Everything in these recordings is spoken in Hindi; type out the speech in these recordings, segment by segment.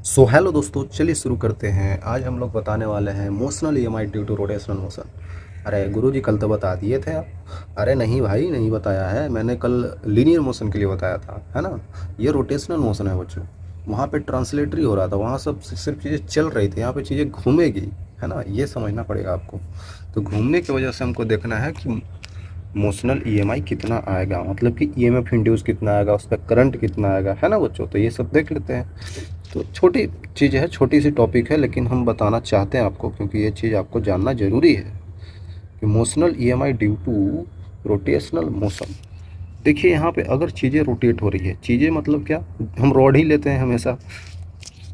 सो हेलो दोस्तों, चलिए शुरू करते हैं। आज हम लोग बताने वाले हैं motional EMF due to rotational motion. अरे गुरुजी, कल तो बता दिए थे आप। अरे नहीं भाई, नहीं बताया है मैंने। कल लीनियर मोशन के लिए बताया था, है ना। ये रोटेशनल मोशन है बच्चों। वहाँ पे ट्रांसलेटरी हो रहा था, वहाँ सब सिर्फ चीज़ें चल रही थी, यहाँ पे चीज़ें घूमेगी, है ना। ये समझना पड़ेगा आपको। तो घूमने की वजह से हमको देखना है कि मोशनल ईएमआई कितना आएगा, मतलब कि ईएमएफ इंड्यूस कितना आएगा, उसका करंट कितना आएगा, है ना बच्चों। तो ये सब देख लेते हैं। तो छोटी चीज़ है, छोटी सी टॉपिक है, लेकिन हम बताना चाहते हैं आपको, क्योंकि ये चीज़ आपको जानना ज़रूरी है कि motional EMF due to rotational motion. देखिए यहाँ पे अगर चीज़ें रोटेट हो रही है, चीज़ें मतलब क्या, हम रॉड ही लेते हैं हमेशा।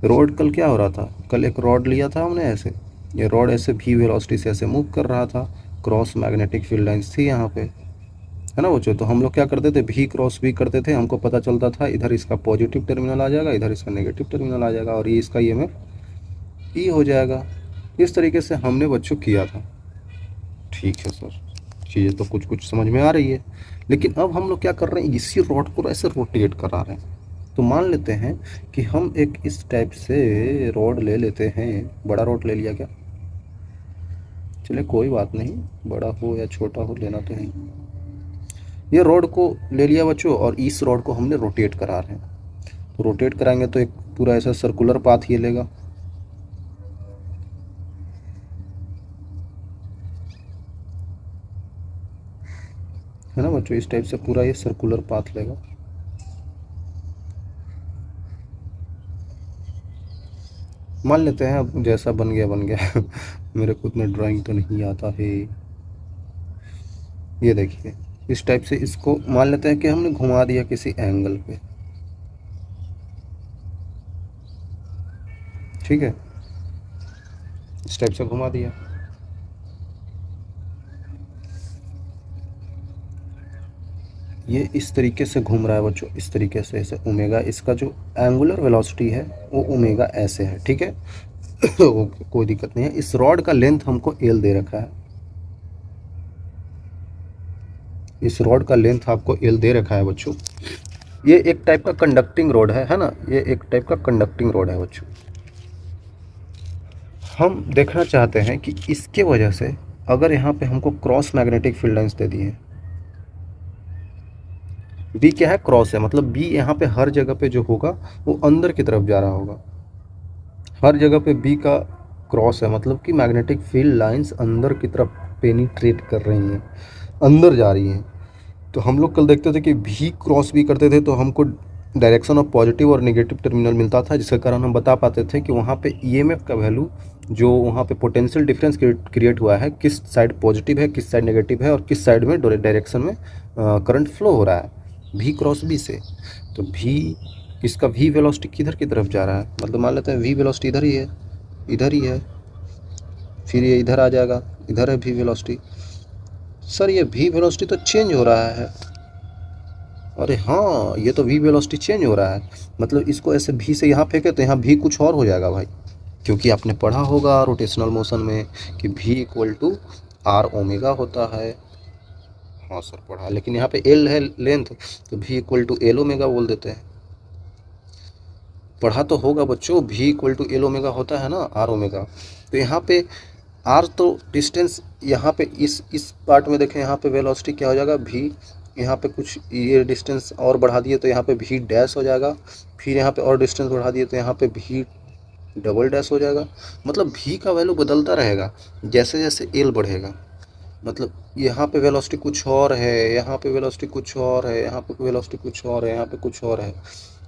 रॉड कल क्या हो रहा था, कल एक रॉड लिया था हमने ऐसे, ये रॉड ऐसे भी वेलोसिटी से ऐसे मूव कर रहा था। क्रॉस मैग्नेटिक फील्ड लाइंस थी यहाँ पे, है ना बच्चों। तो हम लोग क्या करते थे, भी क्रॉस भी करते थे। हमको पता चलता था इधर इसका पॉजिटिव टर्मिनल आ जाएगा, इधर इसका नेगेटिव टर्मिनल आ जाएगा, और ये इसका ईएमएफ ई हो जाएगा। इस तरीके से हमने बच्चों किया था। ठीक है सर, चीज़ें तो कुछ कुछ समझ में आ रही है। लेकिन अब हम लोग क्या कर रहे हैं, इसी रॉड को ऐसे रोटेट करा रहे हैं। तो मान लेते हैं कि हम एक इस टाइप से रॉड ले लेते हैं। बड़ा रॉड ले लिया क्या, चलिए कोई बात नहीं, बड़ा हो या छोटा हो लेना तो है। ये रॉड को ले लिया बच्चों, और इस रॉड को हमने रोटेट करा रहे हैं। तो रोटेट कराएंगे तो एक पूरा ऐसा सर्कुलर पाथ ये लेगा, है ना बच्चों। इस टाइप से पूरा ये सर्कुलर पाथ लेगा। मान लेते हैं अब जैसा बन गया बन गया मेरे को उतना ड्राइंग तो नहीं आता है। ये देखिए, इस टाइप से इसको मान लेते हैं कि हमने घुमा दिया किसी एंगल पे। ठीक है, इस टाइप से घुमा दिया। ये इस तरीके से घूम रहा है बच्चों, इस तरीके से ऐसे ओमेगा, इसका जो एंगुलर वेलोसिटी है वो ओमेगा ऐसे है। ठीक है कोई दिक्कत नहीं है। इस रॉड का लेंथ हमको एल दे रखा है, इस रॉड का लेंथ आपको एल दे रखा है बच्चों। ये एक टाइप का कंडक्टिंग रॉड है ना, ये एक टाइप का कंडक्टिंग रॉड है बच्चों। हम देखना चाहते हैं कि इसके वजह से अगर यहाँ पे हमको क्रॉस मैग्नेटिक फील्ड लाइंस दे दी है। बी क्या है, क्रॉस है, मतलब बी यहाँ पे हर जगह पे जो होगा वो अंदर की तरफ जा रहा होगा। हर जगह पे बी का क्रॉस है, मतलब कि मैग्नेटिक फील्ड लाइंस अंदर की तरफ पेनिट्रेट कर रही हैं, अंदर जा रही हैं। तो हम लोग कल देखते थे कि भी क्रॉस भी करते थे तो हमको डायरेक्शन ऑफ पॉजिटिव और नेगेटिव टर्मिनल मिलता था, जिसके कारण हम बता पाते थे कि वहाँ पे ईएमएफ का वैल्यू, जो वहाँ पे पोटेंशियल डिफरेंस क्रिएट हुआ है, किस साइड पॉजिटिव है, किस साइड नेगेटिव है, और किस साइड में डायरेक्शन में करंट फ्लो हो रहा है भी क्रॉस बी से। तो भी, इसका वी वेलोसिटी किधर की तरफ जा रहा है, मतलब मान लेते हैं वी वेलोसिटी इधर ही है, इधर ही है, फिर ये इधर आ जाएगा, इधर है वी वेलोसिटी। सर ये वी वेलोसिटी तो चेंज हो रहा है। अरे हाँ, ये तो वी वेलोसिटी चेंज हो रहा है, मतलब इसको ऐसे भी से यहाँ फेंके तो यहाँ भी कुछ और हो जाएगा भाई। क्योंकि आपने पढ़ा होगा रोटेशनल मोशन में कि भी इक्वल टू आर ओमेगा होता है। हाँ सर पढ़ा, लेकिन यहाँ पे एल है लेंथ, तो भी इक्वल टू एल ओमेगा बोल देते हैं। पढ़ा तो होगा बच्चों, भी इक्वल टू एल ओमेगा होता है ना, आर ओमेगा। तो यहाँ पे आर तो डिस्टेंस, यहाँ पे इस पार्ट में देखें, यहाँ पे वेलोसिटी क्या हो जाएगा भी, यहाँ पे कुछ ये डिस्टेंस और बढ़ा दिए तो यहाँ पे भी डैश हो जाएगा, फिर यहाँ पे और डिस्टेंस बढ़ा दिए तो यहाँ पे भी डबल डैश हो जाएगा। मतलब भी का वैल्यू बदलता रहेगा जैसे जैसे एल बढ़ेगा। मतलब यहाँ पे वेलोसिटी कुछ और है, यहाँ पे वेलोसिटी कुछ और है, यहाँ पे वेलोसिटी कुछ और है, यहाँ पे कुछ और है,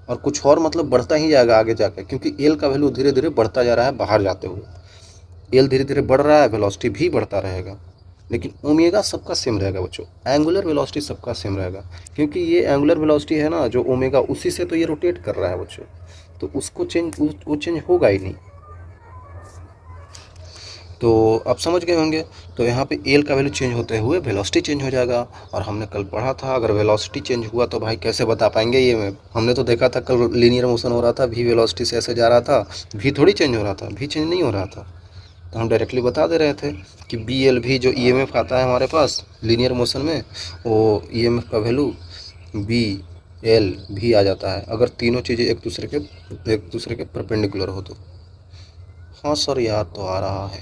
और कुछ और मतलब बढ़ता ही जाएगा आगे जाकर, क्योंकि एल का वैल्यू धीरे धीरे बढ़ता जा रहा है बाहर जाते हुए। एल धीरे धीरे बढ़ रहा है, वेलोसिटी भी बढ़ता रहेगा। लेकिन ओमेगा सबका सेम रहेगा बच्चों, एंगुलर वेलोसिटी सबका सेम रहेगा, क्योंकि ये एंगुलर वेलोसिटी है ना जो ओमेगा, उसी से तो ये रोटेट कर रहा है बच्चों। तो उसको वो चेंज होगा ही नहीं। तो आप समझ गए होंगे। तो यहाँ पे एल का वैल्यू चेंज होते हुए वेलोसिटी चेंज हो जाएगा। और हमने कल पढ़ा था अगर वेलोसिटी चेंज हुआ तो भाई कैसे बता पाएंगे ये में, हमने तो देखा था कल लीनियर मोशन हो रहा था, भी वेलोसिटी से ऐसे जा रहा था, भी थोड़ी चेंज हो रहा था, भी चेंज नहीं हो रहा था। तो हम डायरेक्टली बता दे रहे थे कि बी एल भी जो ईएमएफ आता है हमारे पास लीनियर मोशन में, वो ईएमएफ का वैल्यू बी एल भी आ जाता है अगर तीनों चीज़ें एक दूसरे के परपेंडिकुलर हो तो। हाँ सर याद तो आ रहा है,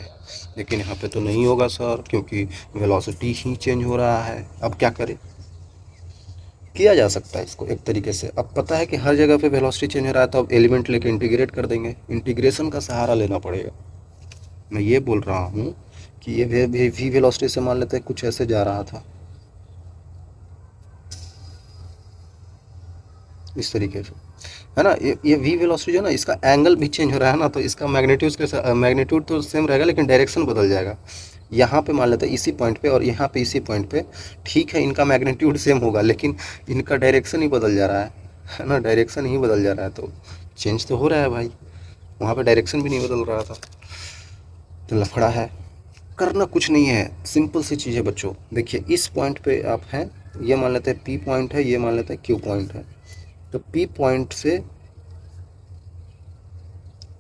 लेकिन यहाँ पे तो नहीं होगा सर, क्योंकि वेलोसिटी ही चेंज हो रहा है। अब क्या करें? किया जा सकता है इसको एक तरीके से। अब पता है कि हर जगह पे वेलोसिटी चेंज हो रहा है, तो अब एलिमेंट लेके इंटीग्रेट कर देंगे। इंटीग्रेशन का सहारा लेना पड़ेगा। मैं ये बोल रहा हूँ कि ये वी वेलोसिटी से मान लेते हैं कुछ ऐसे जा रहा था, इस तरीके से, है ना। ये वी वेलोसिटी जो है ना, इसका एंगल भी चेंज हो रहा है ना, तो इसका मैग्नीट्यूड तो सेम रहेगा, लेकिन डायरेक्शन बदल जाएगा। यहाँ पे मान लेते हैं इसी पॉइंट पे और यहाँ पे इसी पॉइंट पे, ठीक है इनका मैग्नीट्यूड सेम होगा, लेकिन इनका डायरेक्शन ही बदल जा रहा है ना। डायरेक्शन ही बदल जा रहा है, तो चेंज तो हो रहा है भाई। वहाँ पे डायरेक्शन भी नहीं बदल रहा था, तो लफड़ा है। करना कुछ नहीं है, सिंपल सी चीज़ है बच्चों। देखिए इस पॉइंट पे आप हैं, ये मान लेते हैं पी पॉइंट है, ये मान लेते हैं क्यू पॉइंट है। तो पी पॉइंट से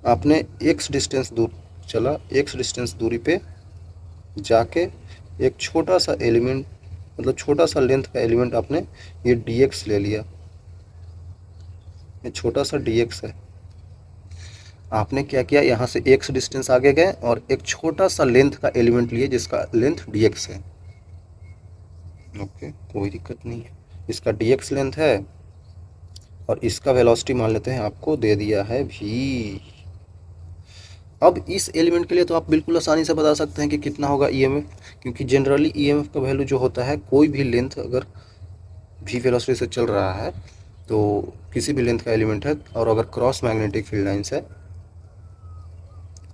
आपने एक्स डिस्टेंस दूर चला, एक्स डिस्टेंस दूरी पे जाके एक छोटा सा एलिमेंट, मतलब छोटा सा लेंथ का एलिमेंट आपने ये dx ले लिया। ये छोटा सा dx है। आपने क्या किया, यहाँ से x डिस्टेंस आगे गए और एक छोटा सा लेंथ का एलिमेंट लिए जिसका लेंथ dx है। ओके, कोई दिक्कत नहीं है। इसका dx लेंथ है और इसका वेलोसिटी मान लेते हैं आपको दे दिया है v। अब इस एलिमेंट के लिए तो आप बिल्कुल आसानी से बता सकते हैं कि कितना होगा ईएमएफ, क्योंकि जनरली ईएमएफ का वैल्यू जो होता है, कोई भी लेंथ अगर वी वेलोसिटी से चल रहा है, तो किसी भी लेंथ का एलिमेंट है और अगर क्रॉस मैग्नेटिक फील्ड लाइंस है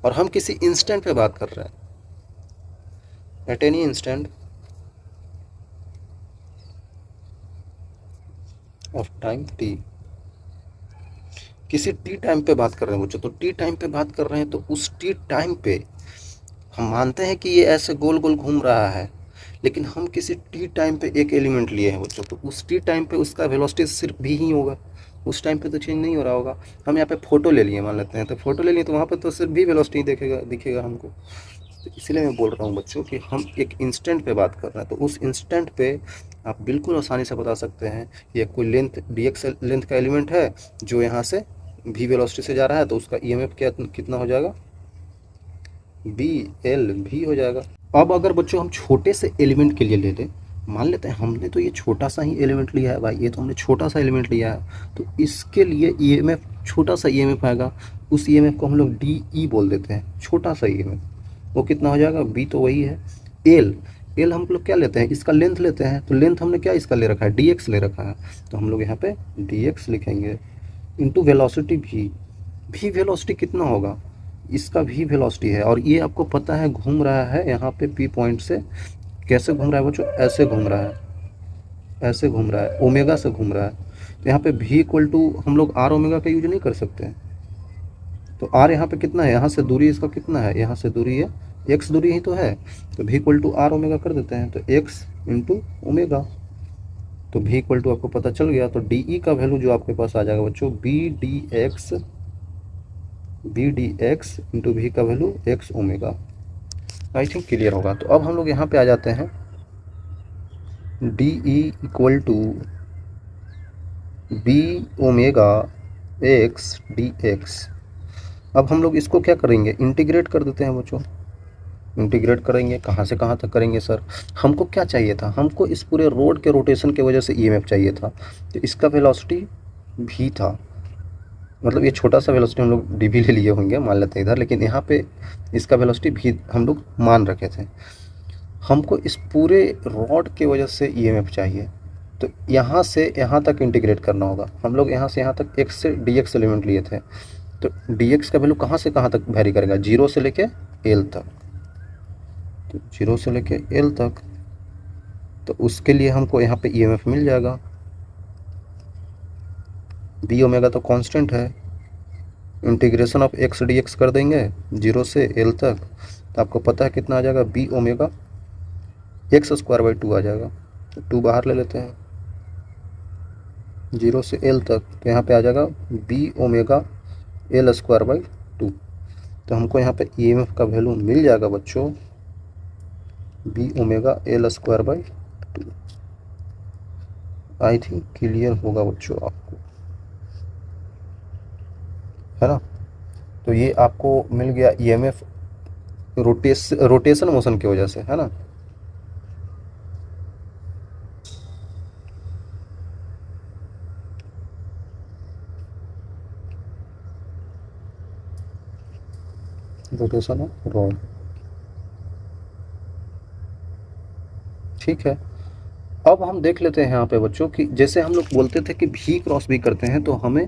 और हम किसी इंस्टेंट पे बात कर रहे हैं, eight any instant of time T, किसी टी टाइम पे बात कर रहे हैं बच्चों, तो टी टाइम पे बात कर रहे हैं, तो उस टी टाइम पे हम मानते हैं कि ये ऐसे गोल गोल घूम रहा है, लेकिन हम किसी टी टाइम पे एक एलिमेंट लिए हैं बच्चों, तो उस टी टाइम पे उसका वेलोसिटी सिर्फ भी ही होगा, उस टाइम पे तो चेंज नहीं हो रहा होगा। हम यहाँ पे फ़ोटो ले लिए मान लेते हैं, तो फ़ोटो ले लिए तो वहाँ पे तो सिर्फ भी वेलोसिटी दिखेगा हमको। तो इसलिए मैं बोल रहा हूँ बच्चों कि हम एक इंस्टेंट पे बात कर रहे हैं, तो उस इंस्टेंट पे आप बिल्कुल आसानी से बता सकते हैं ये कोई लेंथ dx लेंथ का एलिमेंट है जो यहाँ से v वेलोसिटी से जा रहा है, तो उसका ईएमएफ कितना हो जाएगा, बी एल भी हो जाएगा। अब अगर बच्चों हम छोटे से एलिमेंट के लिए ले लें, मान लेते हैं हमने तो ये छोटा सा ही एलिमेंट लिया है भाई, ये तो हमने छोटा सा एलिमेंट लिया है, तो इसके लिए ईएमएफ छोटा सा ईएमएफ आएगा। उस ईएमएफ को हम लोग डी ई बोल देते हैं, छोटा सा ईएमएफ। वो कितना हो जाएगा, बी तो वही है। एल एल हम लोग क्या लेते हैं, इसका लेंथ लेते हैं, तो लेंथ हमने क्या इसका ले रखा है, डी एक्स ले रखा है, तो हम लोग यहाँ पे डी एक्स लिखेंगे इंटू वेलोसिटी भी वेलोसिटी कितना होगा, इसका भी वेलोसिटी है, और ये आपको पता है घूम रहा है यहाँ पे पी पॉइंट से। कैसे घूम रहा है बच्चों, ऐसे घूम रहा है, ऐसे घूम रहा है, ओमेगा से घूम रहा है। तो यहाँ पे भी इक्वल टू हम लोग आर ओमेगा का यूज नहीं कर सकते हैं, तो आर यहाँ पे कितना है, यहाँ से दूरी इसका कितना है, यहाँ से दूरी है एक्स दूरी ही तो है, तो भी इक्वल टू आर ओमेगा कर देते हैं, तो एक्स इंटू ओमेगा। तो भी इक्वल टू आपको पता चल गया, तो डी ई का वैल्यू जो आपके पास आ जाएगा बच्चों, बी डी एक्स इंटू भी का वैल्यू एक्स ओमेगा। आई थिंक क्लियर होगा। तो अब हम लोग यहाँ पे आ जाते हैं, D E equal to B omega X D X. अब हम लोग इसको क्या करेंगे, इंटीग्रेट कर देते हैं बच्चों। इंटीग्रेट करेंगे, कहाँ से कहाँ तक करेंगे सर, हमको क्या चाहिए था, हमको इस पूरे रोड के रोटेशन की वजह से ईएमएफ चाहिए था, तो इसका वेलोसिटी भी था, मतलब ये छोटा सा वेलोसिटी हम लोग डी भी ले लिए होंगे मान लेते हैं इधर, लेकिन यहाँ पे इसका वेलोसिटी भी हम लोग मान रखे थे। हमको इस पूरे रॉड के वजह से ईएमएफ चाहिए, तो यहाँ से यहाँ तक इंटीग्रेट करना होगा। हम लोग यहाँ से यहाँ तक एक्स से डी एक्स एलिमेंट लिए थे, तो डी एक्स का वैल्यू कहाँ से कहाँ तक वेरी करेगा, जीरो से लेके एल तक, तो जीरो से लेके एल तक, तो उसके लिए हमको यहाँ पे ईएमएफ मिल जाएगा। बी ओमेगा तो कांस्टेंट है, integration of x D x कर देंगे जीरो से एल तक, तो आपको पता है कितना आ जाएगा, B omega x square by two आ जाएगा। तो टू बाहर ले लेते हैं, जीरो से एल तक, तो यहाँ पे आ जाएगा B omega L square by two. तो हमको यहाँ पे ईएमएफ का वैल्यू मिल जाएगा बच्चों, B omega L square by two. I think clear होगा बच्चों आपको, है ना। तो ये आपको मिल गया ईएमएफ रोटेशन मोशन की वजह से, है ना। रोटेशन ऑफ रॉड, ठीक है। अब हम देख लेते हैं यहाँ पे बच्चों कि जैसे हम लोग बोलते थे कि भी क्रॉस भी करते हैं तो हमें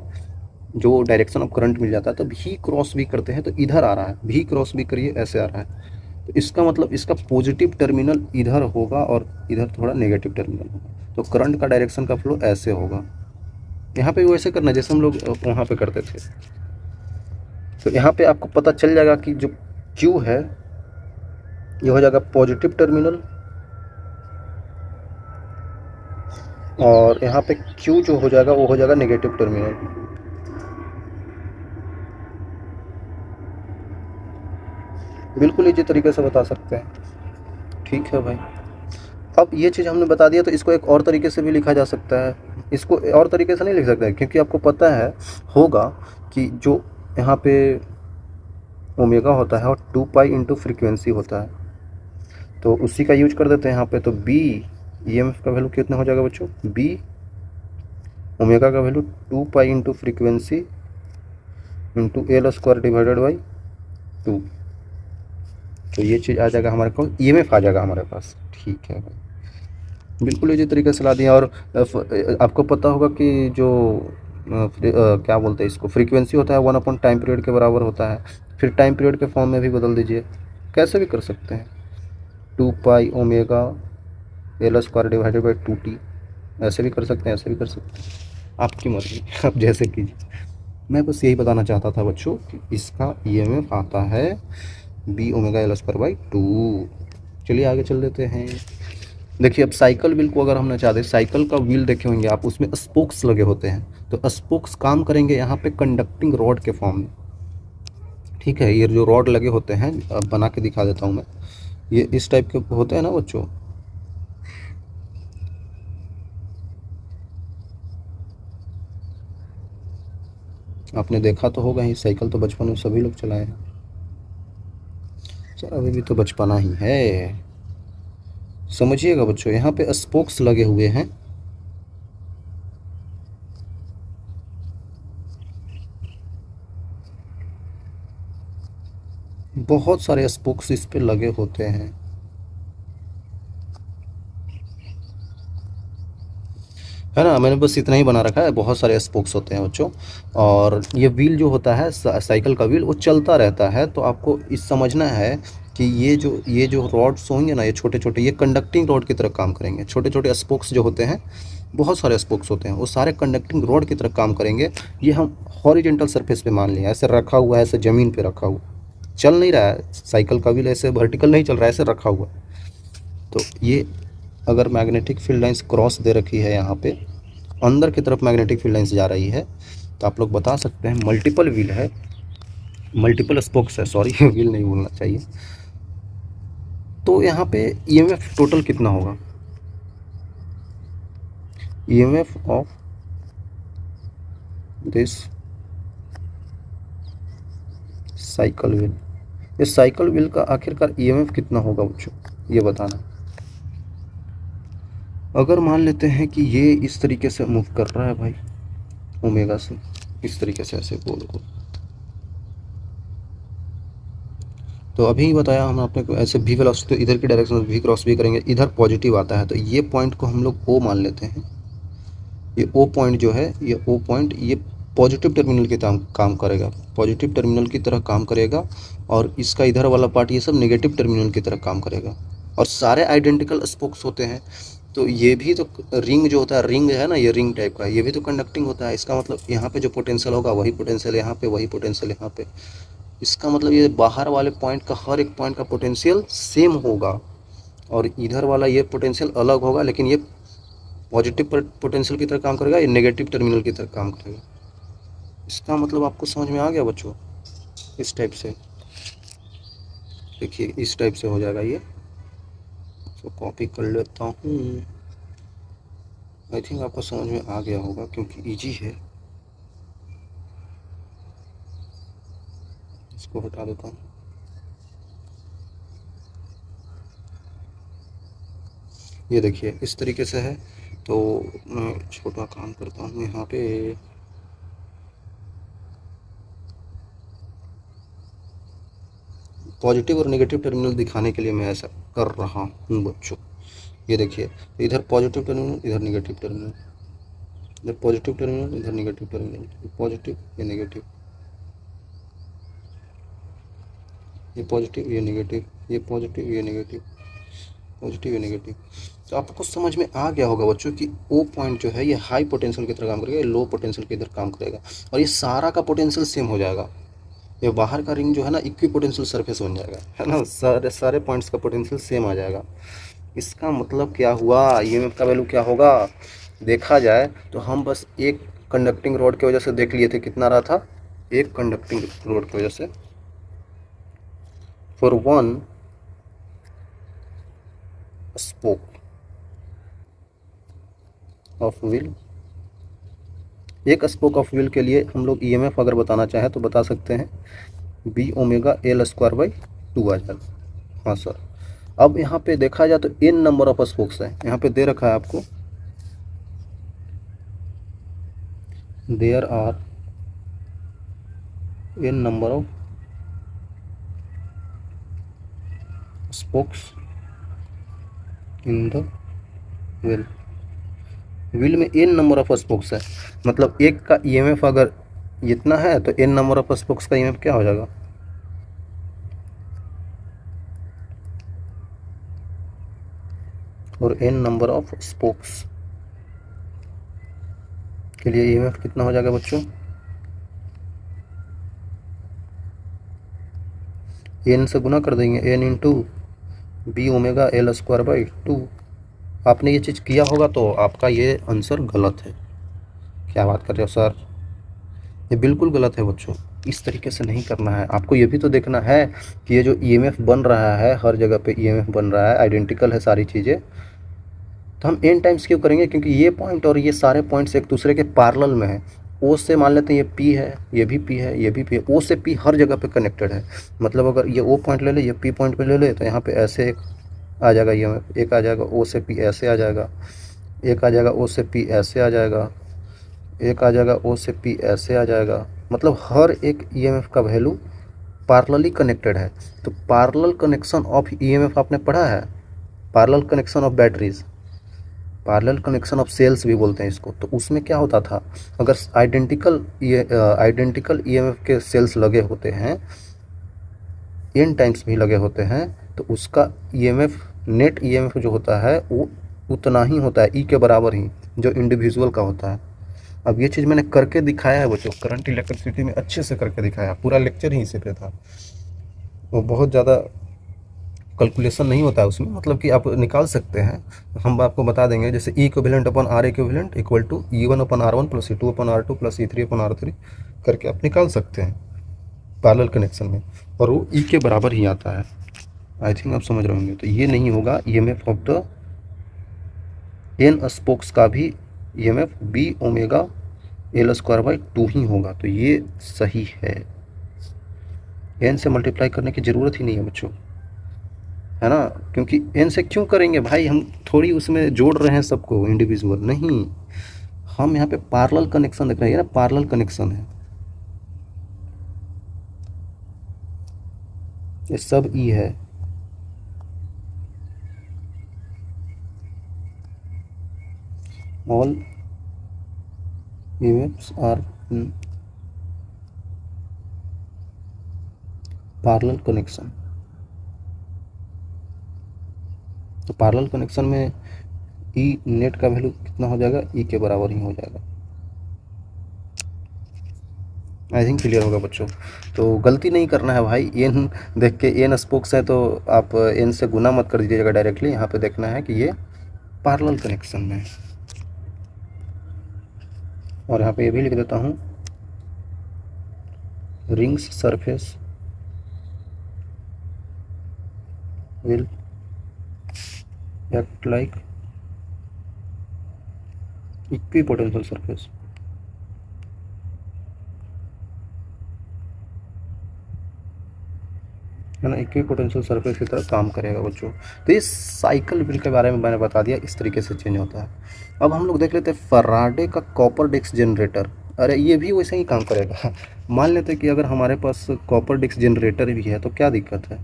जो डायरेक्शन ऑफ करंट मिल जाता है, तो भी क्रॉस भी करते हैं तो इधर आ रहा है, भी क्रॉस भी करिए ऐसे आ रहा है। तो इसका मतलब इसका पॉजिटिव टर्मिनल इधर होगा और इधर थोड़ा नेगेटिव टर्मिनल होगा, तो करंट का डायरेक्शन का फ्लो ऐसे होगा। यहाँ पे भी वैसे करना जैसे हम लोग वहाँ पे करते थे। तो यहाँ पे आपको पता चल जाएगा कि जो क्यू है ये हो जाएगा पॉजिटिव टर्मिनल, और यहाँ पे क्यू जो हो जाएगा वो हो जाएगा नेगेटिव टर्मिनल। बिल्कुल इसी तरीके से बता सकते हैं, ठीक है भाई। अब ये चीज़ हमने बता दिया, तो इसको एक और तरीके से भी लिखा जा सकता है। इसको और तरीके से नहीं लिख सकते क्योंकि आपको पता है होगा कि जो यहाँ पे ओमेगा होता है और 2 पाई इंटू फ्रिक्वेंसी होता है, तो उसी का यूज कर देते हैं यहाँ पे। तो बी ईएमएफ का वैल्यू कितना हो जाएगा बच्चों, बी ओमेगा का value 2 pi into frequency into L square divided by 2। तो ये चीज़ आ जाएगा हमारे पास, ईएमएफ आ जाएगा हमारे पास, ठीक है भाई। बिल्कुल इसी तरीके से ला दिया। और आपको पता होगा कि जो क्या बोलते हैं इसको, फ्रीक्वेंसी होता है 1 अपॉन टाइम पीरियड के बराबर होता है। फिर टाइम पीरियड के फॉर्म में भी बदल दीजिए, कैसे भी कर सकते हैं। 2 पाई omega L square divided by 2t, ऐसे भी कर सकते हैं, ऐसे भी कर सकते हैं, आपकी मर्जी आप जैसे कीजिए। मैं बस यही बताना चाहता था बच्चों कि इसका ईएमएफ आता है B omega L square by 2। चलिए आगे चल देते हैं। देखिए अब साइकिल व्हील को अगर हम नचा दें, साइकिल का व्हील देखे होंगे आप, उसमें स्पोक्स लगे होते हैं, तो स्पोक्स काम करेंगे यहाँ पे कंडक्टिंग रॉड के फॉर्म में, ठीक है। ये जो रॉड लगे होते हैं, अब बना के दिखा देता हूँ मैं, ये इस टाइप के होते हैं ना बच्चों। आपने देखा तो होगा ही, साइकिल तो बचपन में सभी लोग चलाए हैं। सर अभी भी तो बचपना ही है, समझिएगा बच्चों। यहाँ पे स्पोक्स लगे हुए हैं, बहुत सारे स्पोक्स इस पे लगे होते हैं, है ना। मैंने बस इतना ही बना रखा है, बहुत सारे स्पोक्स होते हैं बच्चों। और ये व्हील जो होता है साइकिल का व्हील, वो चलता रहता है। तो आपको इस समझना है कि ये जो रॉड्स होंगे ना, ये छोटे छोटे, ये कंडक्टिंग रॉड की तरह काम करेंगे। छोटे छोटे स्पोक्स जो होते हैं, बहुत सारे स्पोक्स होते हैं, वो सारे कंडक्टिंग रॉड की तरह काम करेंगे। ये हम हॉरिजेंटल सरफेस पे मान लिया, ऐसे रखा हुआ है, ऐसे ज़मीन पे रखा हुआ, चल नहीं रहा है साइकिल का व्हील, ऐसे वर्टिकल नहीं चल रहा है, ऐसे रखा हुआ है। तो ये अगर मैग्नेटिक फील्ड लाइंस क्रॉस दे रखी है, यहाँ पे अंदर की तरफ मैग्नेटिक फील्ड लाइंस जा रही है, तो आप लोग बता सकते हैं मल्टीपल व्हील है, मल्टीपल स्पोक्स है, सॉरी व्हील नहीं बोलना चाहिए। तो यहाँ पे ईएमएफ टोटल कितना होगा, EMF of this cycle wheel, इस साइकिल व्हील का आखिरकार ईएमएफ कितना होगा बच्चों, ये बताना। अगर मान लेते हैं कि ये इस तरीके से मूव कर रहा है भाई, ओमेगा से इस तरीके से ऐसे गोल गोल, तो अभी बताया हम आपने को, ऐसे भी वेलोसिटी तो इधर की डायरेक्शन में भी क्रॉस भी करेंगे, इधर पॉजिटिव आता है, तो ये पॉइंट को हम लोग ओ मान लेते हैं। ये ओ पॉइंट जो है, ये ओ पॉइंट ये पॉजिटिव टर्मिनल की काम करेगा, पॉजिटिव टर्मिनल की तरह काम करेगा। और इसका इधर वाला पार्ट ये सब नेगेटिव टर्मिनल की तरह काम करेगा। और सारे आइडेंटिकल स्पोक्स होते हैं, तो ये भी तो रिंग जो होता है, रिंग है ना, ये रिंग टाइप का, ये भी तो कंडक्टिंग होता है। इसका मतलब यहाँ पे जो पोटेंशियल होगा वही पोटेंशियल यहाँ पे, वही पोटेंशियल यहाँ पे। इसका मतलब ये बाहर वाले पॉइंट का हर एक पॉइंट का पोटेंशियल सेम होगा, और इधर वाला ये पोटेंशियल अलग होगा, लेकिन ये पॉजिटिव पोटेंशियल की तरह काम करेगा, ये नेगेटिव टर्मिनल की तरह काम करेगा। इसका मतलब आपको समझ में आ गया बच्चों, इस टाइप से देखिए, इस टाइप से हो जाएगा ये। तो कॉपी कर लेता हूँ, आई थिंक आपको समझ में आ गया होगा क्योंकि इजी है। इसको हटा देता हूँ। ये देखिए इस तरीके से है। तो मैं छोटा काम करता हूँ यहाँ पे, पॉजिटिव और नेगेटिव टर्मिनल दिखाने के लिए मैं ऐसा कर रहा हूँ बच्चों। ये देखिए इधर पॉजिटिव टर्मिनल, इधर नेगेटिव टर्मिनल, इधर पॉजिटिव टर्मिनल, इधर नेगेटिव टर्मिनल, पॉजिटिव ये नेगेटिव, ये पॉजिटिव ये नेगेटिव, ये पॉजिटिव ये नेगेटिव, पॉजिटिव या नेगेटिव। तो आपको समझ में आ गया होगा बच्चों कि ओ पॉइंट जो है ये हाई पोटेंशियल की तरह काम करेगा, ये लो पोटेंशियल की इधर काम करेगा, और ये सारा का पोटेंशियल सेम हो जाएगा। ये बाहर का रिंग जो है ना इक्वी पोटेंशियल सरफेस बन जाएगा, है ना, सारे सारे पॉइंट्स का पोटेंशियल सेम आ जाएगा। इसका मतलब क्या हुआ, ईएमएफ का वैल्यू क्या होगा देखा जाए तो हम बस एक कंडक्टिंग रोड की वजह से देख लिए थे कितना रहा था, एक कंडक्टिंग रोड की वजह से for one spoke of wheel, एक स्पोक ऑफ व्हील के लिए हम लोग ईएमएफ अगर बताना चाहें तो बता सकते हैं B omega L square by 2 आ जाएगा। हाँ सर। अब यहाँ पे देखा जाए तो एन नंबर ऑफ स्पोक्स है, यहाँ पे दे रखा है आपको, there are N number of spokes in the wheel. Wheel में एन नंबर ऑफ स्पोक्स है, मतलब एक का ईएमएफ अगर इतना है तो एन नंबर ऑफ स्पोक्स का ईएमएफ क्या हो जाएगा, और एन नंबर ऑफ स्पोक्स के लिए ईएमएफ कितना हो जाएगा बच्चों, एन से गुना कर देंगे, N into B omega L square by 2। आपने ये चीज़ किया होगा तो आपका ये आंसर गलत है। क्या बात कर रहे हो सर, ये बिल्कुल गलत है बच्चों, इस तरीके से नहीं करना है। आपको ये भी तो देखना है कि ये जो ईएमएफ बन रहा है, हर जगह पे ईएमएफ बन रहा है, आइडेंटिकल है सारी चीज़ें, तो हम एन टाइम्स क्यों करेंगे, क्योंकि ये पॉइंट और ये सारे पॉइंट्स एक दूसरे के पैरेलल में है। ओ से मान लेते हैं ये पी है, ये भी पी है, ये भी पी है, ओ से पी हर जगह पे कनेक्टेड है। मतलब अगर ये ओ पॉइंट ले ले, ये पी पॉइंट पे ले ले, तो यहाँ पे ऐसे एक आ जाएगा ईएमएफ, एक आ जाएगा ओ से पी ऐसे आ जाएगा, एक आ जाएगा ओ से पी ऐसे आ जाएगा, एक आ जाएगा ओ से पी ऐसे आ जाएगा। मतलब हर एक ईएमएफ का वैल्यू पैरेलली कनेक्टेड है। तो पैरेलल कनेक्शन ऑफ ईएमएफ आपने पढ़ा है, parallel connection of batteries, parallel connection of cells भी बोलते हैं इसको। तो उसमें क्या होता था, अगर आइडेंटिकल ईएमएफ के सेल्स लगे होते हैं, एन टाइम्स भी लगे होते हैं, तो उसका ईएमएफ नेट ईएमएफ जो होता है वो उतना ही होता है, ई के बराबर ही, जो इंडिविजुअल का होता है। अब ये चीज़ मैंने करके दिखाया है बच्चों, करंट इलेक्ट्रिसिटी में अच्छे से करके दिखाया, पूरा लेक्चर ही इसी पे था। वो बहुत ज़्यादा कैलकुलेशन नहीं होता है उसमें, मतलब कि आप निकाल सकते हैं, हम आपको बता देंगे। जैसे ई इक्विवेलेंट अपन R equivalent equal to E1/R1 plus E2/R2 plus E3/R3 करके आप निकाल सकते हैं पैरेलल कनेक्शन में, और वो ई के बराबर ही आता है। आई थिंक आप समझ रहे होंगे। तो ये नहीं होगा, EMF of the N spokes का भी EMF B omega L square by 2 ही होगा। तो ये सही है, एन से मल्टीप्लाई करने की ज़रूरत ही नहीं है बच्चों, है ना, क्योंकि एन से क्यों करेंगे भाई, हम थोड़ी उसमें जोड़ रहे हैं सबको इंडिविजुअल, नहीं, हम यहाँ पे पैरेलल कनेक्शन देख रहे हैं ना, पैरेलल कनेक्शन है, ये सब ई है। All EMFs are parallel connection. तो पैरेलल कनेक्शन में ई नेट का वैल्यू कितना हो जाएगा, ई के बराबर ही हो जाएगा। आई थिंक क्लियर होगा बच्चों। तो गलती नहीं करना है भाई, एन देख के एन स्पोक्स है तो आप एन से गुना मत कर दीजिएगा डायरेक्टली, यहाँ पे देखना है कि ये पैरेलल कनेक्शन में है। और यहाँ पे ये भी लिख देता हूँ, rings surface will act like equi potential surface, है ना, इक्वी पोटेंशियल सरफेस की तरह काम करेगा बच्चों। तो इस साइकिल बिल के बारे में मैंने बता दिया, इस तरीके से चेंज होता है। अब हम लोग देख लेते हैं फराडे का कॉपर डिस्क जनरेटर। अरे ये भी वैसे ही काम करेगा। मान लेते हैं कि अगर हमारे पास कॉपर डिस्क जनरेटर भी है तो क्या दिक्कत है,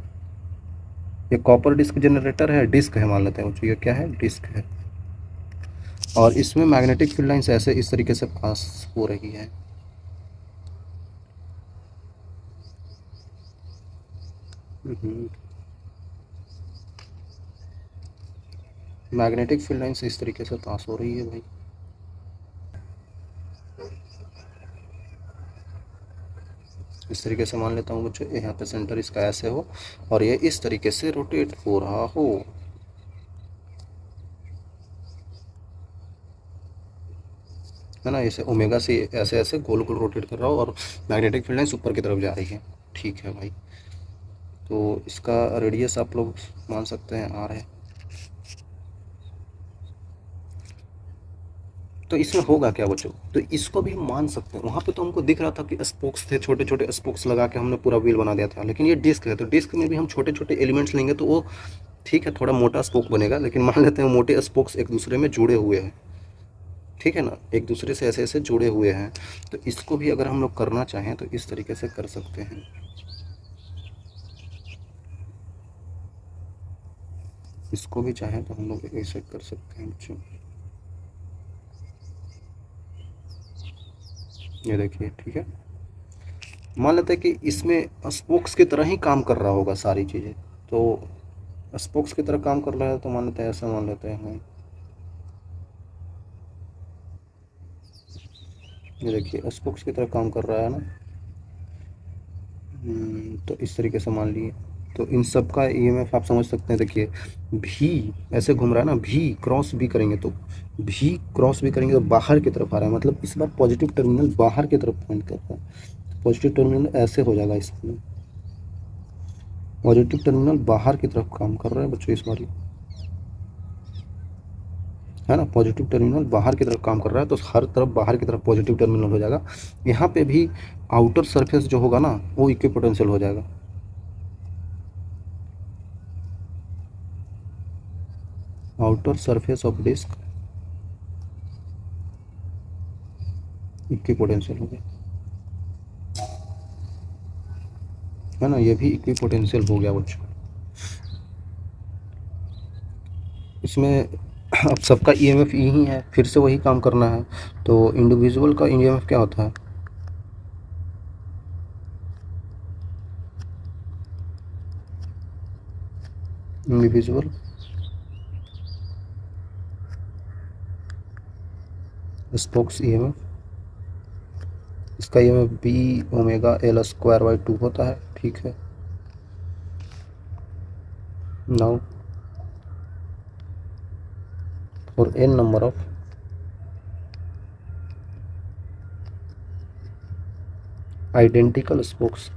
ये कॉपर डिस्क जनरेटर है, डिस्क है, मान लेते हैं बच्चों ये क्या है, डिस्क है, और इसमें मैग्नेटिक फील्ड लाइंस ऐसे इस तरीके से पास हो रही है। मैग्नेटिक फील्ड लाइंस इस तरीके से पास हो रही है भाई। इस तरीके से मान लेता हूँ बच्चों, यहाँ पे सेंटर इसका ऐसे हो और ये इस तरीके से रोटेट हो रहा हो, है ना, ऐसे ओमेगा से ऐसे ऐसे गोल गोल रोटेट कर रहा हो और मैग्नेटिक फील्ड लाइंस ऊपर की तरफ जा रही है। ठीक है भाई, तो इसका रेडियस आप लोग मान सकते हैं आर है। तो इसमें होगा क्या बच्चों, तो इसको भी हम मान सकते हैं। वहाँ पे तो हमको दिख रहा था कि स्पोक्स थे, छोटे छोटे स्पोक्स लगा के हमने पूरा व्हील बना दिया था, लेकिन ये डिस्क है तो डिस्क में भी हम छोटे छोटे एलिमेंट्स लेंगे तो वो ठीक है थोड़ा मोटा स्पोक बनेगा, लेकिन मान लेते हैं मोटे स्पोक्स एक दूसरे में जुड़े हुए हैं, ठीक है ना, एक दूसरे से ऐसे ऐसे जुड़े हुए हैं। तो इसको भी अगर हम लोग करना चाहें तो इस तरीके से कर सकते हैं। इसको भी चाहें तो हम लोग ऐसे कर सकते हैं बच्चों, ये देखिए, ठीक है। मान लेते हैं कि इसमें स्पोक्स की तरह ही काम कर रहा होगा सारी चीज़ें, तो स्पोक्स की तरह काम कर रहा है तो मान लेते हैं ऐसा, मान लेते हैं ये देखिए स्पोक्स की तरह काम कर रहा है ना। तो इस तरीके से मान लिए, तो इन सब का ईएमएफ आप समझ सकते हैं। देखिए भी ऐसे घूम रहा है ना, भी क्रॉस भी करेंगे तो भी क्रॉस भी करेंगे तो बाहर की तरफ आ रहा है, मतलब इस बार पॉजिटिव टर्मिनल बाहर की तरफ पॉइंट कर रहा है। पॉजिटिव टर्मिनल ऐसे हो जाएगा, इसमें पॉजिटिव टर्मिनल बाहर की तरफ काम कर रहा है बच्चों इस बार, है ना, पॉजिटिव टर्मिनल बाहर की तरफ काम कर रहा है तो हर तरफ बाहर की तरफ पॉजिटिव टर्मिनल हो जाएगा। यहाँ पे भी आउटर सरफेस जो होगा ना वो इक्विपोटेंशियल हो जाएगा। Outer surface of disc equipotential हो गया, है ना, ये भी इक्विपोटेंशियल हो गया बच्चों। इसमें अब सबका ईएमएफ यही है, फिर से वही काम करना है। तो इंडिविजुअल का ईएमएफ क्या होता है, इंडिविजुअल स्पोक्स ईएमएफ, इसका EMF B omega L square by 2 होता है, ठीक है। Now for N number of identical spokes,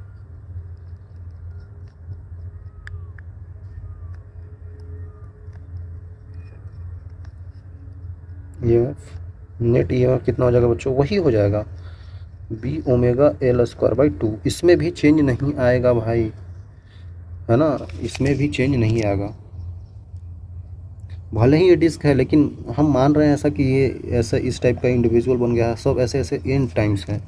EMF net EMF कितना हो जाएगा बच्चों, वही हो जाएगा B omega L square by 2। इसमें भी चेंज नहीं आएगा भाई, है ना, इसमें भी चेंज नहीं आएगा। भले ही ये डिस्क है लेकिन हम मान रहे हैं ऐसा कि ये ऐसा इस टाइप का इंडिविजुअल बन गया है, सब ऐसे ऐसे एन टाइम्स है,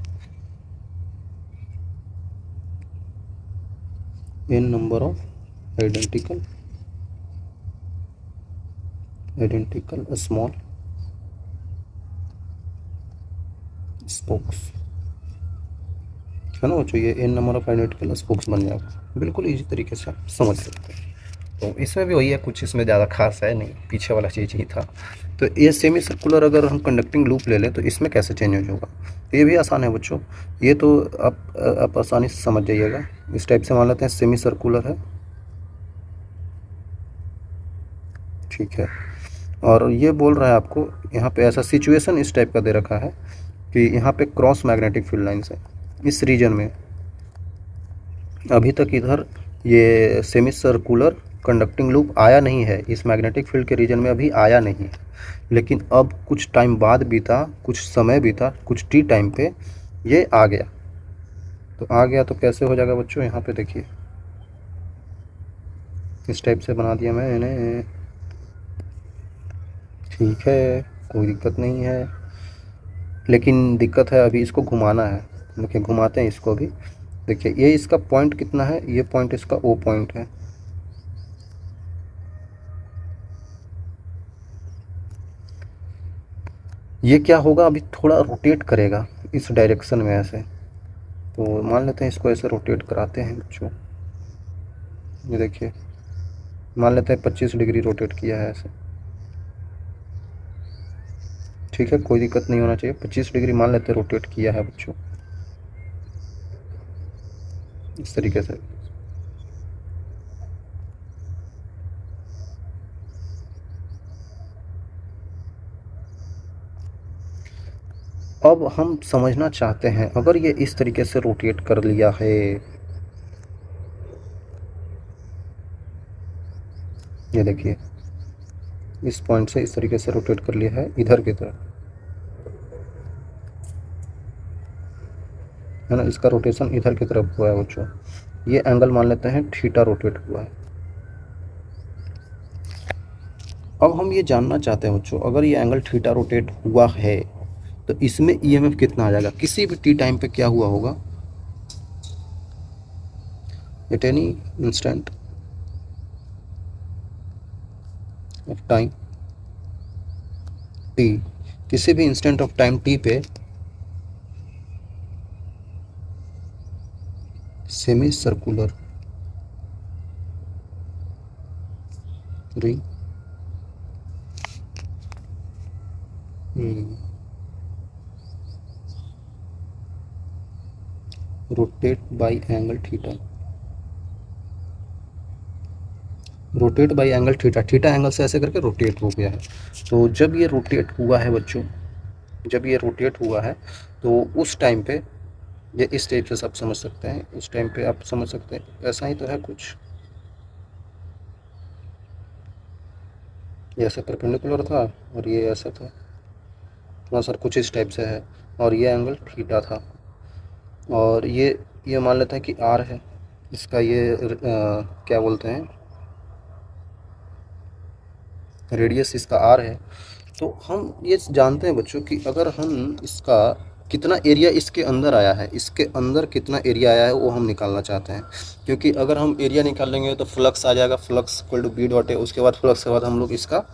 N number of identical small spokes, है ना बच्चों, ये N number of identical spokes बन जाएगा। बिल्कुल इजी तरीके से आप समझ सकते हैं। तो इसमें भी वही है, कुछ इसमें ज़्यादा खास है नहीं, पीछे वाला चीज़ ही था। तो ये सेमी सर्कुलर अगर हम कंडक्टिंग लूप ले लें तो इसमें कैसे चेंज होगा, तो ये भी आसान है बच्चों। ये तो आप आसानी से समझ जाइएगा। इस टाइप से मान लेते हैं सेमी सर्कुलर है, ठीक है, और ये बोल रहा है आपको यहाँ पे ऐसा सिचुएशन इस टाइप का दे रखा है कि यहाँ पे क्रॉस मैग्नेटिक फील्ड लाइन्स है इस रीजन में। अभी तक इधर ये सेमी सर्कुलर कंडक्टिंग लूप आया नहीं है, इस मैग्नेटिक फील्ड के रीजन में अभी आया नहीं है, लेकिन अब कुछ टाइम बाद बीता, कुछ समय बीता, कुछ टी टाइम पे ये आ गया। तो आ गया तो कैसे हो जाएगा बच्चों, यहाँ पे देखिए इस टाइप से बना दिया मैंने, ठीक है कोई दिक्कत नहीं है, लेकिन दिक्कत है अभी इसको घुमाना है। देखिए घुमाते हैं इसको भी, देखिए ये इसका पॉइंट कितना है, ये पॉइंट इसका ओ पॉइंट है, ये क्या होगा अभी थोड़ा रोटेट करेगा इस डायरेक्शन में ऐसे। तो मान लेते हैं इसको ऐसे रोटेट कराते हैं बच्चों, ये देखिए मान लेते हैं 25 डिग्री रोटेट किया है ऐसे, ठीक है कोई दिक्कत नहीं होना चाहिए। 25 डिग्री मान लेते हैं रोटेट किया है बच्चों, इस तरीके से। अब हम समझना चाहते हैं अगर ये इस तरीके से रोटेट कर लिया है, ये देखिए इस पॉइंट से इस तरीके से रोटेट कर लिया है इधर की तरफ, है ना, इसका रोटेशन इधर की तरफ हुआ है बच्चों। ये एंगल मान लेते हैं थीटा रोटेट हुआ है। अब हम ये जानना चाहते हैं बच्चों अगर ये एंगल थीटा रोटेट हुआ है तो इसमें ईएमएफ कितना आ जाएगा, किसी भी टी टाइम पे क्या हुआ होगा, eight any instant of time T, किसी भी इंस्टेंट ऑफ टाइम टी पे semi circular ring rotate by angle theta, rotate by angle theta, theta angle से ऐसे करके रोटेट हो गया है। तो जब ये रोटेट हुआ है बच्चों, जब ये रोटेट हुआ है तो उस टाइम पे ये इस टाइप से आप समझ सकते हैं, उस टाइम पे आप समझ सकते हैं ऐसा ही तो है कुछ, ये ऐसे परपेंडिकुलर था और ये ऐसा था, हाँ सर कुछ इस टाइप से है, और ये एंगल थीटा था, और ये मान लेते हैं कि आर है इसका, ये क्या बोलते हैं रेडियस इसका आर है। तो हम ये जानते हैं बच्चों कि अगर हम इसका कितना एरिया इसके अंदर आया है, इसके अंदर कितना एरिया आया है वो हम निकालना चाहते हैं, क्योंकि अगर हम एरिया निकालेंगे तो फ्लक्स आ जाएगा, flux equal to B dot है, उसके बाद फ्लक्स के बाद हम लोग इसका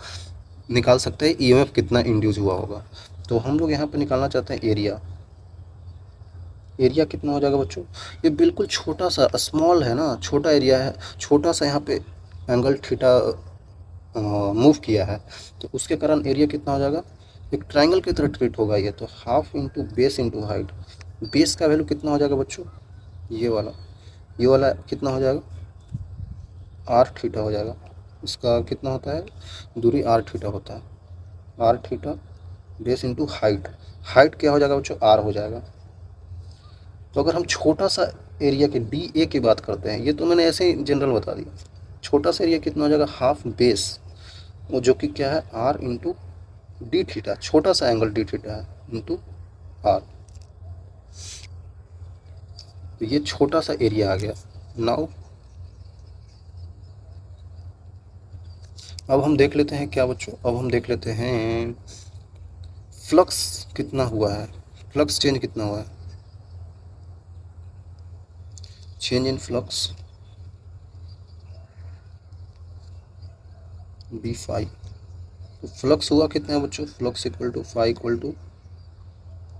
निकाल सकते हैं ईएमएफ कितना इंड्यूस हुआ होगा। तो हम लोग यहाँ पे निकालना चाहते हैं एरिया, एरिया कितना हो जाएगा बच्चों, ये बिल्कुल छोटा सा स्मॉल है ना, छोटा एरिया है, छोटा सा यहाँ पे एंगल थीटा मूव किया है, तो उसके कारण एरिया कितना हो जाएगा, एक ट्रायंगल की तरह ट्रीट होगा ये, तो half into base into height, base का वैल्यू कितना हो जाएगा बच्चों, ये वाला कितना हो जाएगा, आर थीटा हो जाएगा, इसका कितना होता है दूरी आर थीटा होता है, R theta base into height, height क्या हो जाएगा बच्चों, आर हो जाएगा। तो अगर हम छोटा सा एरिया के डी ए की बात करते हैं, ये तो मैंने ऐसे ही जनरल बता दिया, छोटा सा एरिया कितना हो जाएगा हाफ बेस, वो जो कि क्या है आर इंटू डी थीटा, छोटा सा एंगल डी थीटा है इंटू आर, तो ये छोटा सा एरिया आ गया। नाउ अब हम देख लेते हैं क्या बच्चों, अब हम देख लेते हैं फ्लक्स कितना हुआ है, फ्लक्स चेंज कितना हुआ है, change in flux B five, तो फ्लक्स हुआ कितना है बच्चों, flux equal to five equal to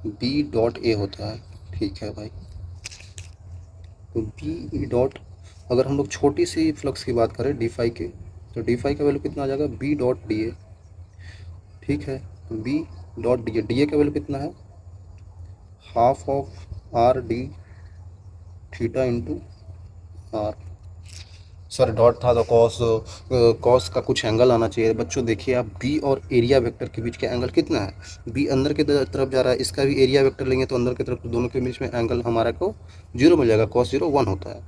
B dot A होता है, ठीक है भाई। तो बी डॉट, अगर हम लोग छोटी सी फ्लक्स की बात करें डी फाइव के, तो डी फाइव का वैल्यू कितना आ जाएगा बी डॉट डी ए, ठीक है, तो B dot D A, D A का वैल्यू कितना है half of R D theta into R, sir dot था तो कॉस का कुछ एंगल आना चाहिए बच्चों। देखिए आप बी और एरिया वेक्टर के बीच का एंगल कितना है, बी अंदर की तरफ जा रहा है, इसका भी एरिया वेक्टर लेंगे तो अंदर की तरफ, तो दोनों के बीच में एंगल हमारा को 0 मिल जाएगा, cos 0 1 होता है।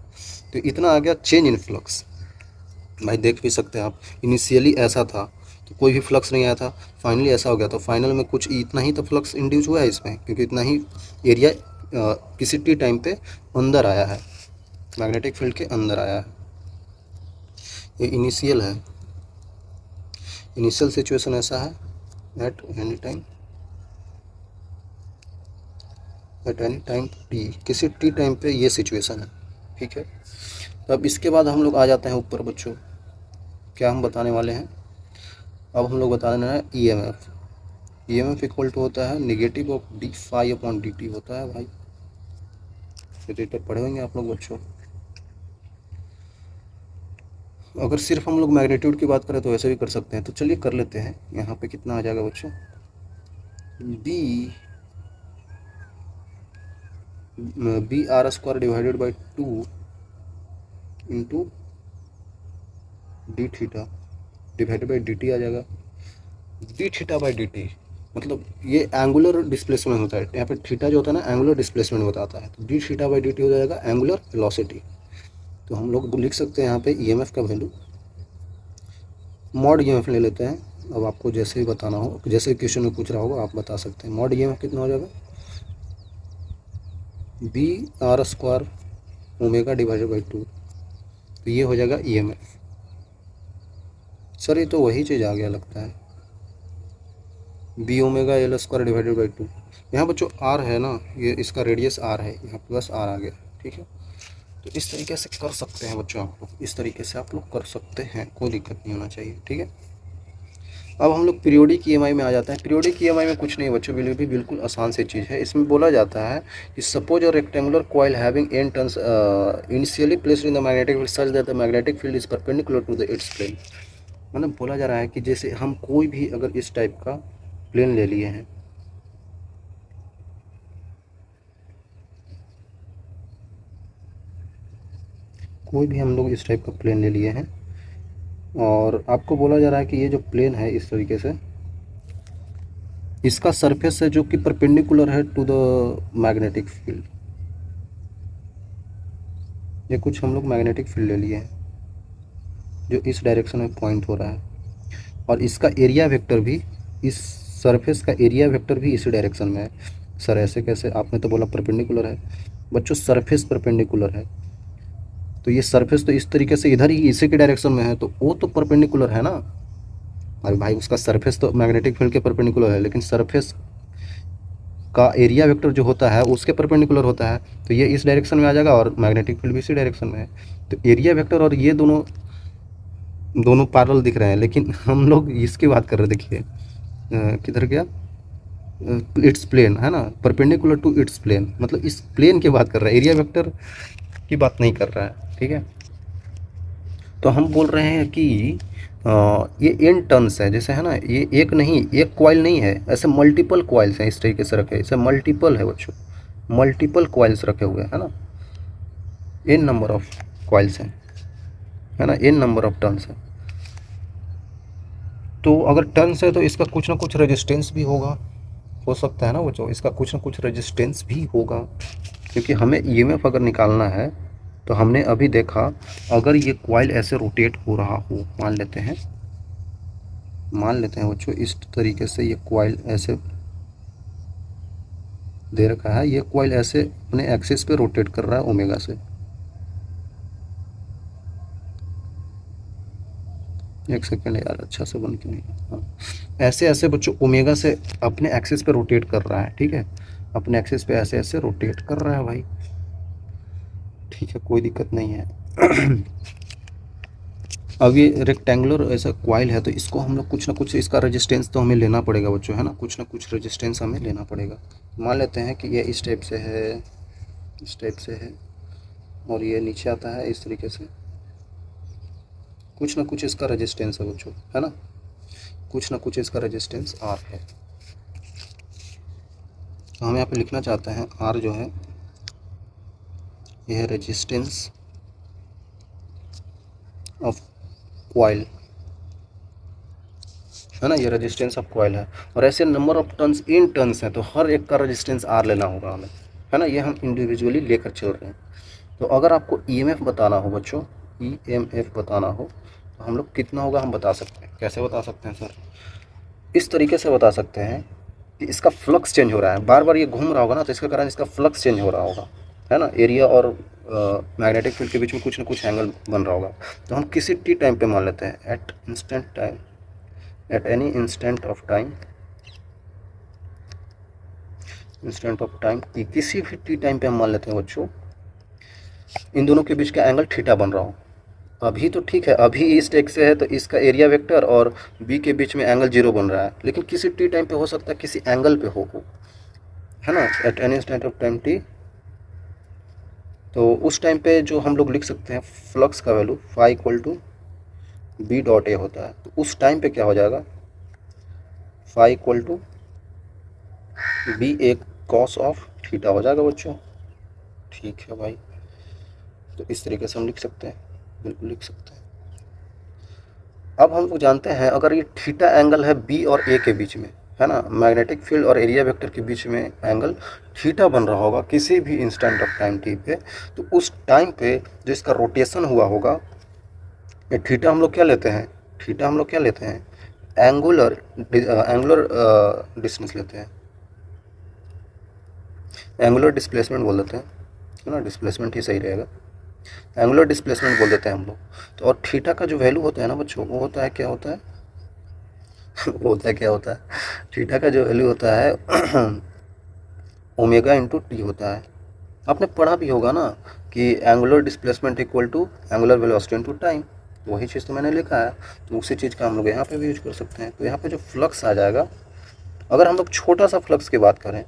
तो इतना आ गया चेंज इन फ्लक्स, भाई देख भी सकते हैं आप, इनिशियली ऐसा था तो कोई भी फ्लक्स नहीं आया था, फाइनली ऐसा हो गया, तो फाइनल में कुछ इतना ही तो फ्लक्स इंड्यूस हुआ है इसमें, क्योंकि इतना ही एरिया किसी टी टाइम पे अंदर आया है, मैग्नेटिक फील्ड के अंदर आया है। ये इनिशियल है, इनिशियल सिचुएशन ऐसा है एट एनी टाइम टी, किसी टी टाइम पे ये सिचुएशन है, ठीक है। तो अब इसके बाद हम लोग आ जाते हैं ऊपर बच्चों, क्या हम बताने वाले हैं, अब हम लोग बताने हैं ईएमएफ। ईएमएफ इक्वल टू होता है negative of D phi upon D T होता है भाई, ये तो पढ़े होंगे आप लोग बच्चों। अगर सिर्फ हम लोग मैग्नीट्यूड की बात करें तो वैसे भी कर सकते हैं, तो चलिए कर लेते हैं। यहाँ पे कितना आ जाएगा बच्चों, B R square divided by 2 into d theta divided by D t आ जाएगा। D theta by D t मतलब ये एंगुलर डिस्प्लेसमेंट होता है, यहाँ पे थीटा जो होता है ना एंगुलर डिस्प्लेसमेंट बताता है, तो D theta by D T हो जाएगा एंगुलर वेलोसिटी। तो हम लोग लिख सकते हैं यहाँ पे ईएमएफ का वैल्यू, मॉड ईएमएफ ले लेते हैं। अब आपको जैसे ही बताना हो, जैसे क्वेश्चन में पूछ रहा होगा आप बता सकते हैं। मॉड ईएमएफ कितना हो जाएगा, B R square omega divided by 2, तो ये हो जाएगा ईएमएफ। सर ये तो वही चीज़ आ गया लगता है, B omega L square divided by 2। यहाँ बच्चों आर है ना, ये इसका रेडियस आर है, यहाँ प्लस आर आ गया, ठीक है। तो इस तरीके से कर सकते हैं बच्चों आप लोग, इस तरीके से आप लोग कर सकते हैं, कोई दिक्कत नहीं होना चाहिए, ठीक है। अब हम लोग पीरियोडिक ईएमआई में आ जाते हैं। पीरियोडिक ईएमआई में कुछ नहीं बच्चों, बिल्कुल आसान सी चीज़ है। इसमें बोला जाता है कि suppose a rectangular coil having n turns initially placed in the magnetic field such that the magnetic field is perpendicular to the its plane. मतलब बोला जा रहा है कि जैसे हम कोई भी अगर इस टाइप का प्लेन ले लिए हैं, कोई भी हम लोग इस टाइप का प्लेन ले लिए हैं और आपको बोला जा रहा है कि ये जो प्लेन है इस तरीके से, इसका सरफेस है जो कि परपेंडिकुलर है टू द मैग्नेटिक फील्ड। ये कुछ हम लोग मैग्नेटिक फील्ड ले लिए हैं जो इस डायरेक्शन में पॉइंट हो रहा है, और इसका एरिया वेक्टर भी, इस सरफेस का एरिया वेक्टर भी इसी डायरेक्शन में है। सर ऐसे कैसे, आपने तो बोला परपेंडिकुलर है बच्चों, सरफेस परपेंडिकुलर है, तो ये सरफेस तो इस तरीके से इधर ही इसी के डायरेक्शन में है, तो वो तो परपेंडिकुलर है ना। अरे भाई उसका सरफेस तो मैग्नेटिक फील्ड के परपेंडिकुलर है, लेकिन सरफेस का एरिया वेक्टर जो होता है उसके परपेंडिकुलर होता है, तो ये इस डायरेक्शन में आ जाएगा और मैग्नेटिक फील्ड भी इसी डायरेक्शन में है। तो एरिया वेक्टर और ये दोनों पैरेलल दिख रहे हैं, लेकिन हम लोग इसकी बात कर रहे हैं, देखिए किधर गया, इट्स प्लेन है ना, परपेंडिकुलर टू इट्स प्लेन, मतलब इस प्लेन की बात कर रहा है, एरिया वेक्टर की बात नहीं कर रहा है, ठीक है। तो हम बोल रहे हैं कि ये n टर्न्स है, जैसे है ना, ये एक नहीं, एक कॉइल नहीं है, ऐसे मल्टीपल कॉइल्स हैं इस तरीके से रखे, ऐसे मल्टीपल है बच्चों, मल्टीपल कॉइल्स रखे हुए हैं, है ना, n नंबर ऑफ कॉइल्स हैं, है ना, n नंबर ऑफ टर्न्स है। तो अगर टर्न्स है तो इसका कुछ ना कुछ रेजिस्टेंस भी होगा, हो सकता है ना बच्चों, इसका कुछ ना कुछ रेजिस्टेंस भी होगा, क्योंकि हमें ईएमएफ अगर निकालना है तो हमने अभी देखा, अगर ये कॉइल ऐसे रोटेट हो रहा हो, मान लेते हैं बच्चों इस तरीके से, ये कॉइल ऐसे दे रखा है, ये कॉइल ऐसे अपने एक्सिस पे रोटेट कर रहा है ओमेगा से, एक सेकेंड यार अच्छा से बन के नहीं, हाँ ऐसे ऐसे बच्चों ओमेगा से अपने एक्सिस पे रोटेट कर रहा है, ठीक है, अपने एक्सिस पे ऐसे ऐसे रोटेट कर रहा है भाई, ठीक है, कोई दिक्कत नहीं है। अब ये रेक्टेंगुलर ऐसा कॉइल है, तो इसको हम लोग कुछ ना कुछ इसका रेजिस्टेंस तो हमें लेना पड़ेगा बच्चों, है ना, कुछ ना कुछ रेजिस्टेंस हमें लेना पड़ेगा। मान लेते हैं कि ये इस टाइप से है, इस टाइप से है, और ये नीचे आता है इस तरीके से, कुछ ना कुछ इसका रेजिस्टेंस है बच्चों, है ना, कुछ ना कुछ इसका रेजिस्टेंस आर है। तो हम यहाँ पे लिखना चाहते हैं आर जो है यह है रेजिस्टेंस ऑफ कॉइल, है ना, ये रेजिस्टेंस ऑफ कॉइल है, और ऐसे number of turns in turns हैं, तो हर एक का रेजिस्टेंस आर लेना होगा हमें, है ना, ये हम इंडिविजुअली लेकर चल रहे हैं। तो अगर आपको ईएमएफ बताना हो बच्चों, ईएमएफ बताना हो, तो हम लोग कितना होगा हम बता सकते हैं। कैसे बता सकते हैं सर? इस तरीके से बता सकते हैं कि इसका फ्लक्स चेंज हो रहा है, बार बार ये घूम रहा होगा ना, तो इसके कारण इसका फ्लक्स चेंज हो रहा होगा, है ना। एरिया और मैग्नेटिक फील्ड के बीच में कुछ ना कुछ एंगल बन रहा होगा। तो हम किसी टी टाइम पे मान लेते हैं, at instant time, at any instant of time, instant of time T, किसी भी टी टाइम पे हम मान लेते हैं बच्चों, इन दोनों के बीच का एंगल थीटा बन रहा हो। अभी तो ठीक है, अभी इस टेक से है तो इसका एरिया वेक्टर और बी के बीच में एंगल 0 बन रहा है, लेकिन किसी टी टाइम पे हो सकता है किसी एंगल पे हो, है ना, eight any instant of time T. तो उस टाइम पे जो हम लोग लिख सकते हैं फ्लक्स का value phi equal to B dot A होता है। तो उस टाइम पे क्या हो जाएगा, phi equal to B A cos of theta हो जाएगा बच्चों। ठीक है भाई, तो इस तरीके से हम लिख सकते हैं, बिल्कुल लिख सकते हैं। अब हम लोग जानते हैं अगर ये थीटा एंगल है बी और ए के बीच में, है ना, मैग्नेटिक फील्ड और एरिया वेक्टर के बीच में एंगल थीटा बन रहा होगा किसी भी इंस्टेंट ऑफ टाइम टी पे, तो उस टाइम पे जो इसका रोटेशन हुआ होगा, ये थीटा हम लोग क्या लेते हैं, थीटा हम लोग क्या लेते हैं, एंगुलर डिस्टेंस लेते हैं, एंगुलर डिस्प्लेसमेंट बोल देते हैं, है ना, डिस्प्लेसमेंट ही सही रहेगा, एंगुलर डिस्प्लेसमेंट बोल देते हैं हम लोग। तो और थीटा का जो वैल्यू होता है ना बच्चों, वो होता है, क्या होता है वो होता है, क्या होता है, थीटा का जो वैल्यू होता है ओमेगा इंटू टी होता है। आपने पढ़ा भी होगा ना कि angular displacement equal to angular velocity into time, वही चीज़ तो मैंने लिखा है। तो उसी चीज़ का हम लोग यहाँ पे भी यूज कर सकते हैं। तो यहाँ पे जो फ्लक्स आ जाएगा, अगर हम लोग छोटा सा फ्लक्स की बात करें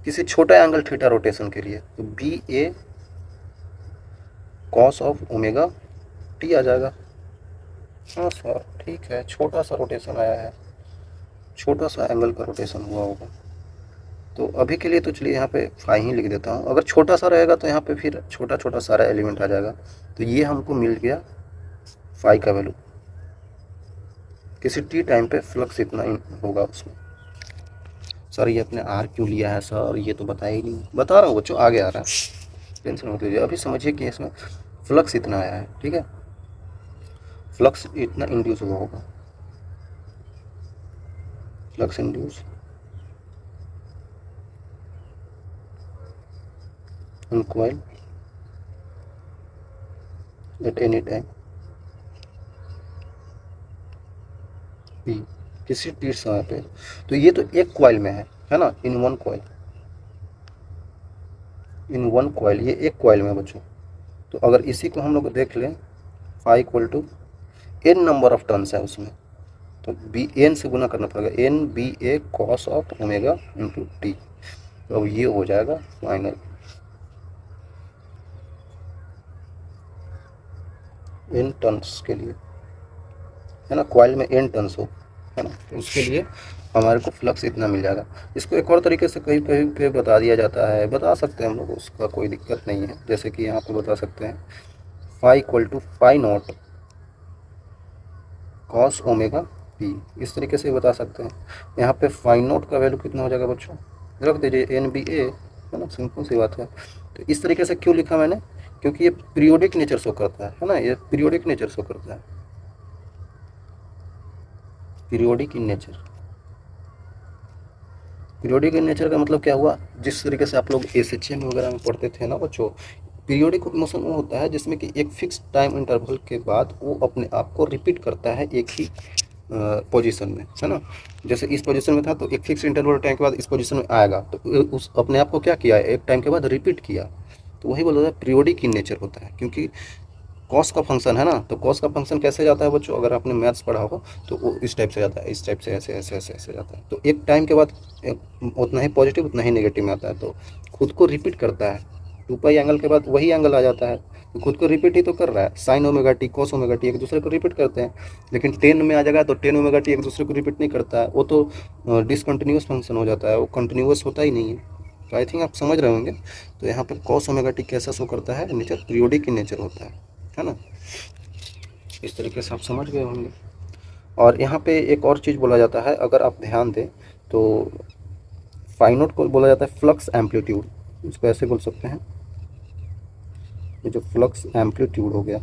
किसी छोटा एंगल थीटा रोटेशन के लिए, तो B A cos of omega t आ जाएगा। हाँ सर ठीक है, छोटा सा रोटेशन आया है, छोटा सा एंगल का रोटेशन हुआ होगा। तो अभी के लिए तो चलिए यहाँ पे फाई ही लिख देता हूँ। अगर छोटा सा रहेगा तो यहाँ पे फिर छोटा छोटा सारा एलिमेंट आ जाएगा। तो ये हमको मिल गया फाई का वैल्यू, किसी टी टाइम पे फ्लक्स इतना होगा उसमें। सर ये अपने आर क्यों लिया है सर, ये तो बताया ही नहीं। बता रहा हूँ बच्चों, आगे आ रहा है, टेंशन मत लीजिए। अभी समझिए कि इसमें फ्लक्स इतना आया है, ठीक है, फ्लक्स इतना इंड्यूस हुआ होगा, flux induce on coil at any time P, किसी टी समय पे। तो ये तो एक कॉइल में है ना, in one coil, in one coil, ये एक कॉइल में बच्चों। तो अगर इसी को हम लोग देख लें, phi equal to N number of turns है उसमें, तो बी एन से गुना करना पड़ेगा, N B A cos of omega into T. तो अब ये हो जाएगा फाइनल एन टर्न्स के लिए, है ना, कॉइल में एन टर्न्स हो, है ना, तो उसके लिए हमारे को फ्लक्स इतना मिल जाएगा। इसको एक और तरीके से कहीं कहीं पे बता दिया जाता है, बता सकते हैं हम लोग, उसका कोई दिक्कत नहीं है। जैसे कि यहाँ पे बता सकते हैं phi equal to phi naught cos omega P, इस तरीके से बता सकते हैं। यहाँ पे फाई नॉट का वैल्यू कितना हो जाएगा बच्चों, रख दीजिए एन बी ए, है ना, सिंपल सी बात है। तो इस तरीके से क्यों लिखा मैंने, क्योंकि ये पीरियोडिक नेचर शो करता है ना, ये पीरियोडिक नेचर शो करता है, periodic in nature. Periodic in nature का मतलब क्या हुआ, जिस तरीके से आप लोग एसएचएम वगैरह में पढ़ते थे ना बच्चों, पीरियोडिक मोशन वो होता है जिसमें कि एक फिक्स टाइम इंटरवल के बाद वो अपने आप को रिपीट करता है एक ही पोजीशन में, है ना। जैसे इस पोजीशन में था तो एक फिक्स इंटरवल टाइम के बाद इस पोजीशन में आएगा, तो उस अपने आप को क्या किया, एक टाइम के बाद रिपीट किया। तो वही बोला जाता है पीरियोडिक इन नेचर होता है, क्योंकि कॉस का फंक्शन है ना, तो कॉस का फंक्शन कैसे जाता है बच्चों, अगर आपने मैथ्स पढ़ा होगा तो वो इस टाइप से जाता है, इस टाइप से ऐसे ऐसे ऐसे ऐसे जाता है। तो एक टाइम के बाद उतना ही पॉजिटिव उतना ही नेगेटिव में आता है, तो खुद को रिपीट करता है। 2 पाई एंगल के बाद वही एंगल आ जाता है, तो खुद को रिपीट ही तो कर रहा है। Sign omega T cos omega T एक दूसरे को रिपीट करते हैं, लेकिन 10 में आ जाएगा तो 10 ओमेगा टी एक दूसरे को रिपीट नहीं करता है, वो तो डिसकंटिन्यूस फंक्शन हो जाता है, वो कंटिन्यूस होता ही नहीं है। तो आई थिंक आप समझ रहे होंगे। तो यहाँ पर कॉस ओमेगा टी कैसा शो करता है, नेचर पीरियोडिक इन नेचर होता है ना। इस तरीके से आप समझ गए होंगे। और यहाँ पे एक और चीज़ बोला जाता है, अगर आप ध्यान दें तो फाई नॉट को बोला जाता है फ्लक्स एम्पलीट्यूड, इसको ऐसे बोल सकते हैं, ये जो फ्लक्स एम्पलीट्यूड हो गया,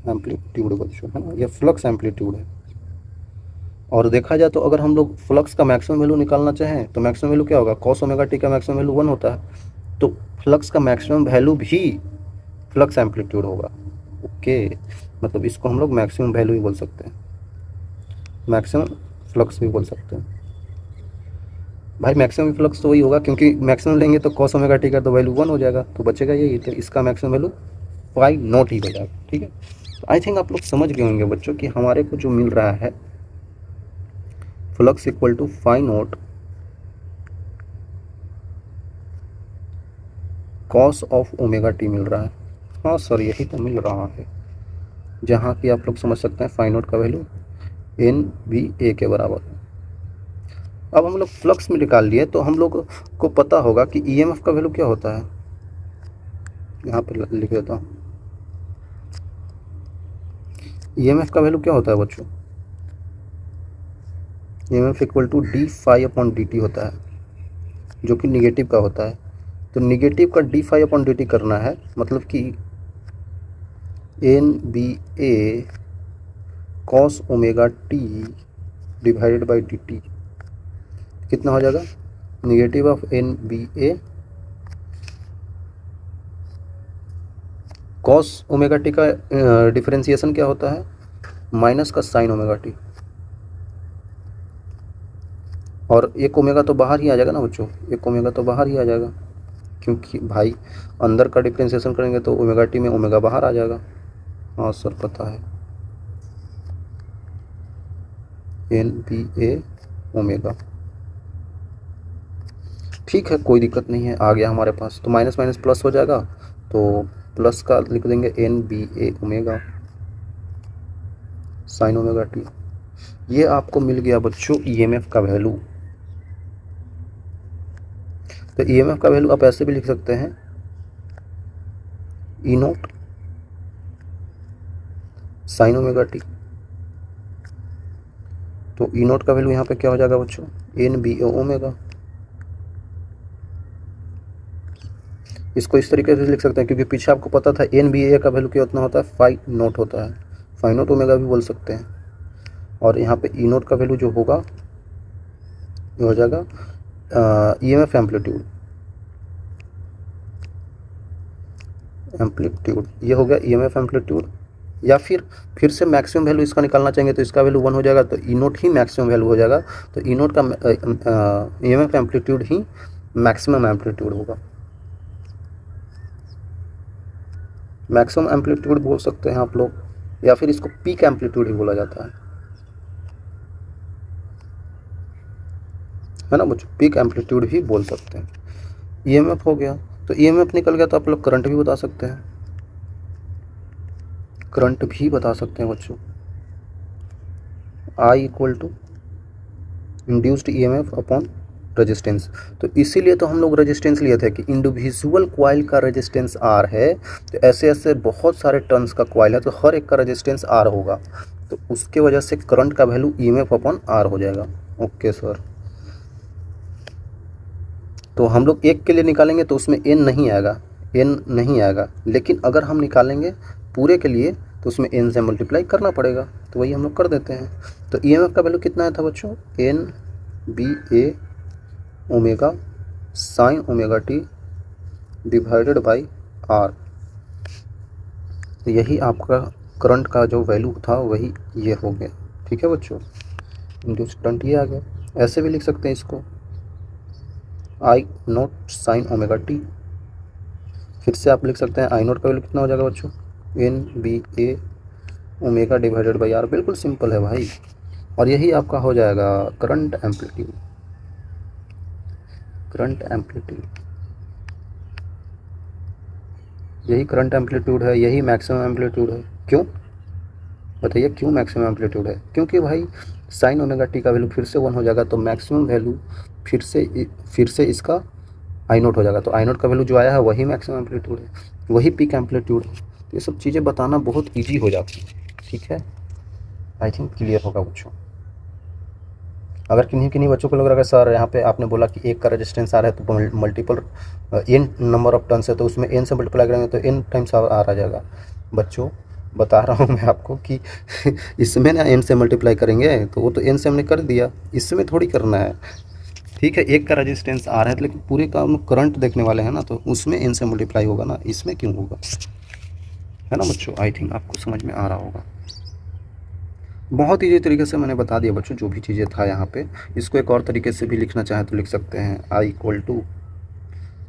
एम्पलीट्यूड बच्चों, है ना, ये फ्लक्स एम्पलीट्यूड है। और देखा जाए तो अगर हम लोग फ्लक्स का मैक्सिमम वैल्यू निकालना चाहें तो मैक्सिमम वैल्यू क्या होगा, कॉस ओमेगा टी का मैक्सिमम वैल्यू 1 होता है, तो फ्लक्स का मैक्सिमम वैल्यू भी फ्लक्स एम्पलीट्यूड होगा। ओके, मतलब इसको हम लोग मैक्सिमम वैल्यू ही बोल सकते हैं, मैक्सिमम फ्लक्स भी बोल सकते हैं। भाई मैक्सिमम फ्लक्स तो वही होगा, क्योंकि मैक्सिमम लेंगे तो कॉस ओमेगा टी का तो वैल्यू 1 हो जाएगा, तो बचेगा यही, तो इसका मैक्सिमम वैल्यू फाई नॉट ही हो जाएगा। ठीक है, तो आई थिंक आप लोग समझ गए होंगे बच्चों कि हमारे को जो मिल रहा है flux equal to phi naught cos of omega t मिल रहा है। हाँ सर, यही तो मिल रहा है, जहाँ कि आप लोग समझ सकते हैं फाई नॉट का वैल्यू एन बी ए के बराबर है। अब हम लोग फ्लक्स में निकाल लिए तो हम लोग को पता होगा कि ईएमएफ का वैल्यू क्या होता है, यहाँ पर लिख देता हूँ। ईएमएफ का वैल्यू क्या होता है बच्चों, EMF equal to D phi upon D T होता है, जो कि निगेटिव का होता है। तो निगेटिव का D phi upon D T करना है, मतलब कि N B A cos omega T divided by D T कितना हो जाएगा, negative of N B A cos omega T का डिफरेंशिएशन क्या होता है, माइनस का साइन ओमेगा टी, और एक ओमेगा तो बाहर ही आ जाएगा ना बच्चों, एक ओमेगा तो बाहर ही आ जाएगा, क्योंकि भाई अंदर का डिफरेंशिएशन करेंगे तो ओमेगा टी में ओमेगा बाहर आ जाएगा। हाँ सर पता है, एन बी ए ओमेगा, ठीक है कोई दिक्कत नहीं है, आ गया हमारे पास। तो माइनस माइनस प्लस हो जाएगा, तो प्लस का लिख देंगे N B A omega sine omega T. ये आपको मिल गया बच्चों ईएमएफ का वैल्यू। तो ईएमएफ का वैल्यू आप ऐसे भी लिख सकते हैं, ई नोट साइन ओमेगा टी। तो ई नोट का वैल्यू यहाँ पे क्या हो जाएगा बच्चों, एन बी ए ओमेगा। इसको इस तरीके से लिख सकते हैं, क्योंकि पीछे आपको पता था एन बी ए का वैल्यू क्या उतना होता है, फाई नोट होता है, फाई नोट ओमेगा भी बोल सकते हैं। और यहाँ पे ई नोट का वैल्यू जो होगा ये हो जाएगा ईएमएफ एम्पलीट्यूड, ये हो गया ईएमएफ एम्पलीट्यूड। या फिर से मैक्सिमम वैल्यू इसका निकालना चाहेंगे तो इसका वैल्यू 1 हो जाएगा, तो ई नोट ही मैक्सिमम वैल्यू हो जाएगा, तो ई नोट का ईएमएफ एम्पलीट्यूड ही मैक्सिमम एम्पलीट्यूड होगा। मैक्सिमम एम्पलीट्यूड बोल सकते हैं आप लोग, या फिर इसको पीक एम्पलीट्यूड ही बोला जाता है ना बच्चों, पीक एम्पलीट्यूड ही बोल सकते हैं। ईएमएफ हो गया, तो ईएमएफ निकल गया तो आप लोग करंट भी बता सकते हैं, करंट भी बता सकते हैं बच्चों। I equal to induced EMF upon resistance. तो इसीलिए तो हम लोग रेजिस्टेंस लिए थे कि इंडिविजुअल कॉइल का रेजिस्टेंस आर है, तो ऐसे ऐसे बहुत सारे टर्न्स का कॉइल है, तो हर एक का रेजिस्टेंस आर होगा, तो उसके वजह से करंट का वैल्यू ईएमएफ अपॉन आर हो जाएगा। ओके सर, तो हम लोग एक के लिए निकालेंगे तो उसमें एन नहीं आएगा, लेकिन अगर हम निकालेंगे पूरे के लिए तो उसमें एन से मल्टीप्लाई करना पड़ेगा, तो वही हम लोग कर देते हैं। तो ईएमएफ का वैल्यू कितना आया था बच्चों, N B A omega sine omega T divided by R. तो यही आपका करंट का जो वैल्यू था वही ये हो गया। ठीक है बच्चों, इंड्यूस्ड करंट ये आ गया। ऐसे भी लिख सकते हैं इसको, आई नोट साइन ओमेगा टी। फिर से आप लिख सकते हैं आई नोट का वैल्यू कितना हो जाएगा बच्चों, N B A omega divided by R. बिल्कुल सिंपल है भाई, और यही आपका हो जाएगा करंट एम्पलीट्यूड। करंट एम्पलीट्यूड, यही करंट एम्पलीट्यूड है, यही मैक्सिमम एम्पलीट्यूड है। क्यों बताइए, क्यों मैक्सिमम एम्पलीट्यूड है, क्योंकि भाई साइन ओमेगा टी का वैल्यू फिर से 1 हो जाएगा, तो मैक्सिमम वैल्यू फिर से इसका आई नोट हो जाएगा, तो आई नोट का वैल्यू जो आया है वही मैक्सिमम एम्पलीट्यूड है, वही पीक एम्पलीट्यूड है। तो ये सब चीज़ें बताना बहुत ईजी हो जाती है। ठीक है, आई थिंक क्लियर होगा बच्चों। अगर किन्हीं बच्चों को लग रहा है सर यहाँ पे आपने बोला कि एक का रेजिस्टेंस आ रहा है तो multiple N number of turns है, तो उसमें एन से मल्टीप्लाई करेंगे तो एन टाइम्स आर आ जाएगा। बच्चों बता रहा हूँ मैं आपको कि इसमें ना n से मल्टीप्लाई करेंगे तो वो तो n से हमने कर दिया, इसमें थोड़ी करना है। ठीक है, एक का रेजिस्टेंस आ रहा है लेकिन पूरे का हम करंट देखने वाले हैं ना, तो उसमें n से मल्टीप्लाई होगा ना, इसमें क्यों होगा, है ना बच्चों। आई थिंक आपको समझ में आ रहा होगा। बहुत ईजी तरीके से मैंने बता दिया बच्चों जो भी चीज़ें था यहाँ पे। इसको एक और तरीके से भी लिखना चाहें तो लिख सकते हैं, आई इक्वल टू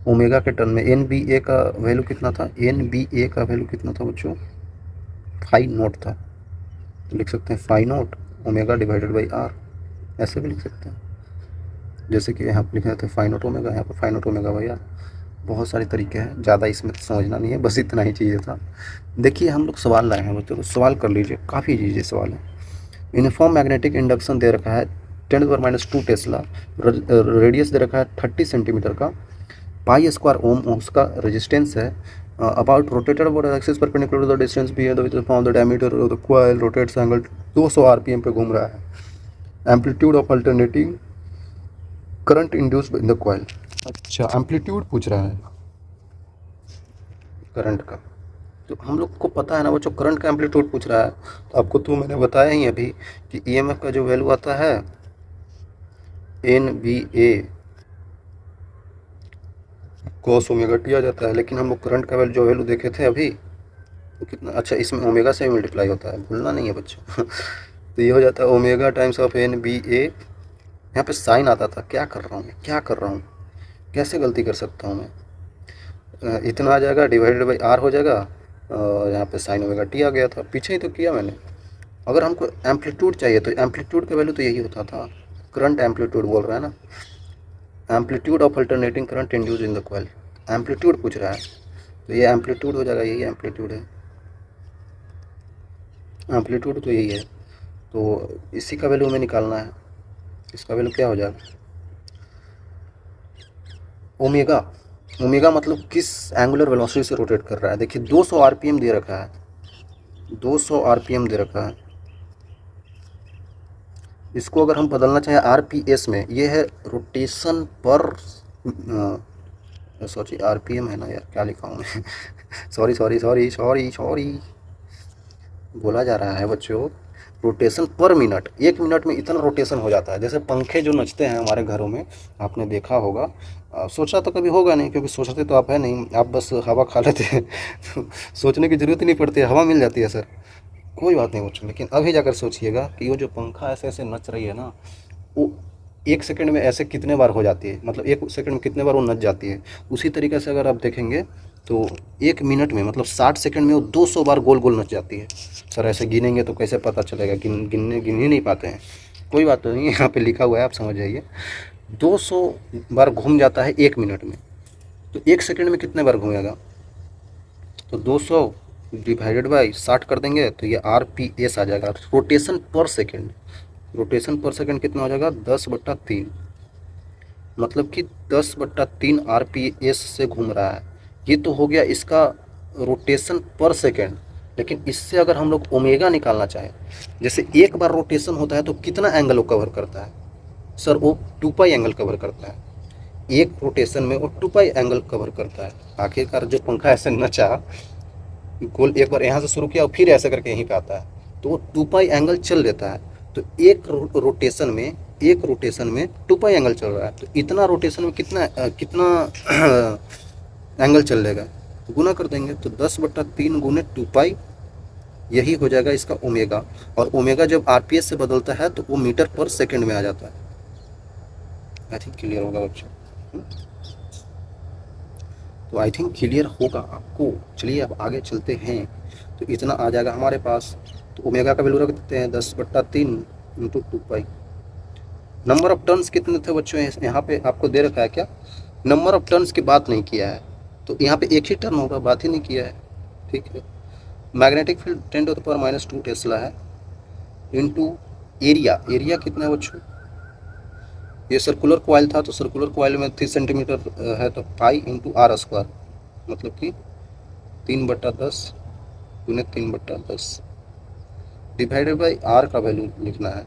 ओमेगा के टर्म में एन बी ए का वैल्यू कितना था, एन बी ए का वैल्यू कितना था बच्चों, फाई नोट था, तो लिख सकते हैं phi naught omega divided by R, ऐसे भी लिख सकते हैं। जैसे कि यहाँ पर लिखे थे फाई नोट ओमेगा, यहाँ पर phi naught omega by R. बहुत सारे तरीके हैं, ज़्यादा इसमें तो समझना नहीं है, बस इतना ही चीज़ें था। देखिए हम लोग सवाल लाए हैं बच्चों, तो सवाल कर लीजिए, काफ़ी इजी सवाल है। यूनिफॉर्म मैग्नेटिक इंडक्शन दे रखा है 10⁻² टेस्ला, रेडियस दे रखा है 30 सेंटीमीटर का, पाई स्क्वायर ओम उसका रेजिस्टेंस है, about rotated about axis perpendicular to the distance B है, found the diameter of the coil rotates angle 200 RPM पे घूम रहा है, amplitude of alternating current induced in the coil. अच्छा, एम्पलीट्यूड पूछ रहा है करंट का, तो हम लोग को पता है ना बच्चों, करंट का एम्पलीट्यूड पूछ रहा है, तो आपको तो मैंने बताया ही अभी कि ईएमएफ का जो वैल्यू आता है N B A cos omega t आ जाता है, लेकिन हम लोग करंट का वैल्यू जो वैल्यू देखे थे अभी तो कितना, अच्छा इसमें ओमेगा से मल्टीप्लाई होता है, भूलना नहीं है बच्चों। तो ये हो जाता है omega times of N B A, यहाँ पे साइन आता था, क्या कर रहा हूँ मैं, क्या कर रहा हूँ, कैसे गलती कर सकता हूँ मैं, इतना आ जाएगा डिवाइडेड बाई आर हो जाएगा, और यहाँ पे साइन ओमेगा टी आ गया था, पीछे ही तो किया मैंने। अगर हमको एम्पलीट्यूड चाहिए तो एम्पलीट्यूड का वैल्यू तो यही होता था, करंट एम्पलीट्यूड बोल रहा है ना, amplitude of alternating current induce in the coil, amplitude पूछ रहा है, तो ये एम्पलीट्यूड हो जाएगा, यही एम्पलीट्यूड है, एम्पलीट्यूड तो यही है, तो इसी का वैल्यू हमें निकालना है। इसका वैल्यू क्या हो जाएगा, ओमेगा, ओमेगा मतलब किस एंगुलर वेलोसिटी से रोटेट कर रहा है। देखिए 200 आरपीएम दे रखा है, 200 आरपीएम दे रखा है, इसको अगर हम बदलना चाहें आरपीएस में, ये है रोटेशन पर, सॉरी आरपीएम है ना यार, क्या लिखा हूँ मैं, sorry sorry sorry sorry sorry, बोला जा रहा है बच्चों रोटेशन पर मिनट, 1 मिनट में इतना रोटेशन हो जाता है। जैसे पंखे जो नचते हैं हमारे घरों में, आपने देखा होगा, सोचा तो कभी होगा नहीं क्योंकि सोचते तो आप है नहीं, आप बस हवा खा लेते हैं, तो सोचने की ज़रूरत ही नहीं पड़ती है, हवा मिल जाती है सर, कोई बात नहीं बच्चों। लेकिन अभी जाकर सोचिएगा कि वो जो पंखा ऐसे ऐसे नच रही है ना, वो 1 सेकंड में ऐसे कितने बार हो जाती है, मतलब 1 सेकंड में कितने बार वो नच जाती है। उसी तरीके से अगर आप देखेंगे तो 1 मिनट में मतलब 60 सेकंड में वो 200 बार गोल गोल नच जाती है। सर ऐसे गिनेंगे तो कैसे पता चलेगा, गिन ही नहीं पाते हैं। कोई बात नहीं, यहाँ पे लिखा हुआ है, आप समझ जाइए। 200 बार घूम जाता है 1 मिनट में, तो 1 सेकंड में कितने बार घूमेगा, तो 200 डिवाइडेड बाई 60 कर देंगे तो ये RPS आ जाएगा, रोटेशन पर सेकंड। रोटेशन पर सेकंड कितना हो जाएगा, 10/3, मतलब कि 10/3 RPS से घूम रहा है। ये तो हो गया इसका रोटेशन पर सेकंड। लेकिन इससे अगर हम लोग ओमेगा निकालना चाहें, जैसे एक बार रोटेशन होता है तो कितना एंगल वो कवर करता है, सर वो 2π एंगल कवर करता है, एक रोटेशन में वो 2π एंगल कवर करता है। आखिरकार जो पंखा ऐसे नचा, गोल एक बार यहाँ से शुरू किया और फिर ऐसे करके यहीं पे आता है, तो वो 2π एंगल चल देता है। तो एक रोटेशन में 2π एंगल चल रहा है, तो इतना रोटेशन में कितना एंगल चल लेगा, गुना कर देंगे तो 10/3 गुने 2π, यही हो जाएगा इसका ओमेगा। और ओमेगा जब RPS से बदलता है तो वो मीटर पर सेकंड में आ जाता है। आई थिंक क्लियर होगा बच्चों, तो आई थिंक क्लियर होगा आपको। चलिए अब आगे चलते हैं, तो इतना आ जाएगा हमारे पास। तो ओमेगा का वैल्यू रख देते हैं 10/3 इंटू 2π। नंबर ऑफ टर्न्स कितने थे बच्चों, यहाँ पे आपको दे रखा है क्या, नंबर ऑफ टर्न्स की बात नहीं किया है, तो यहाँ पे एक ही टर्न होगा, बात ही नहीं किया है। ठीक है, मैग्नेटिक फील्ड 10⁻² टेस्ला है, इंटू एरिया, एरिया कितना है बच्चों, ये सर्कुलर कॉइल था तो सर्कुलर कॉइल में 3 सेंटीमीटर है, तो पाई इंटू R², मतलब कि 3/10 गुने 3/10 डिवाइडेड बाई R का वैल्यू लिखना है।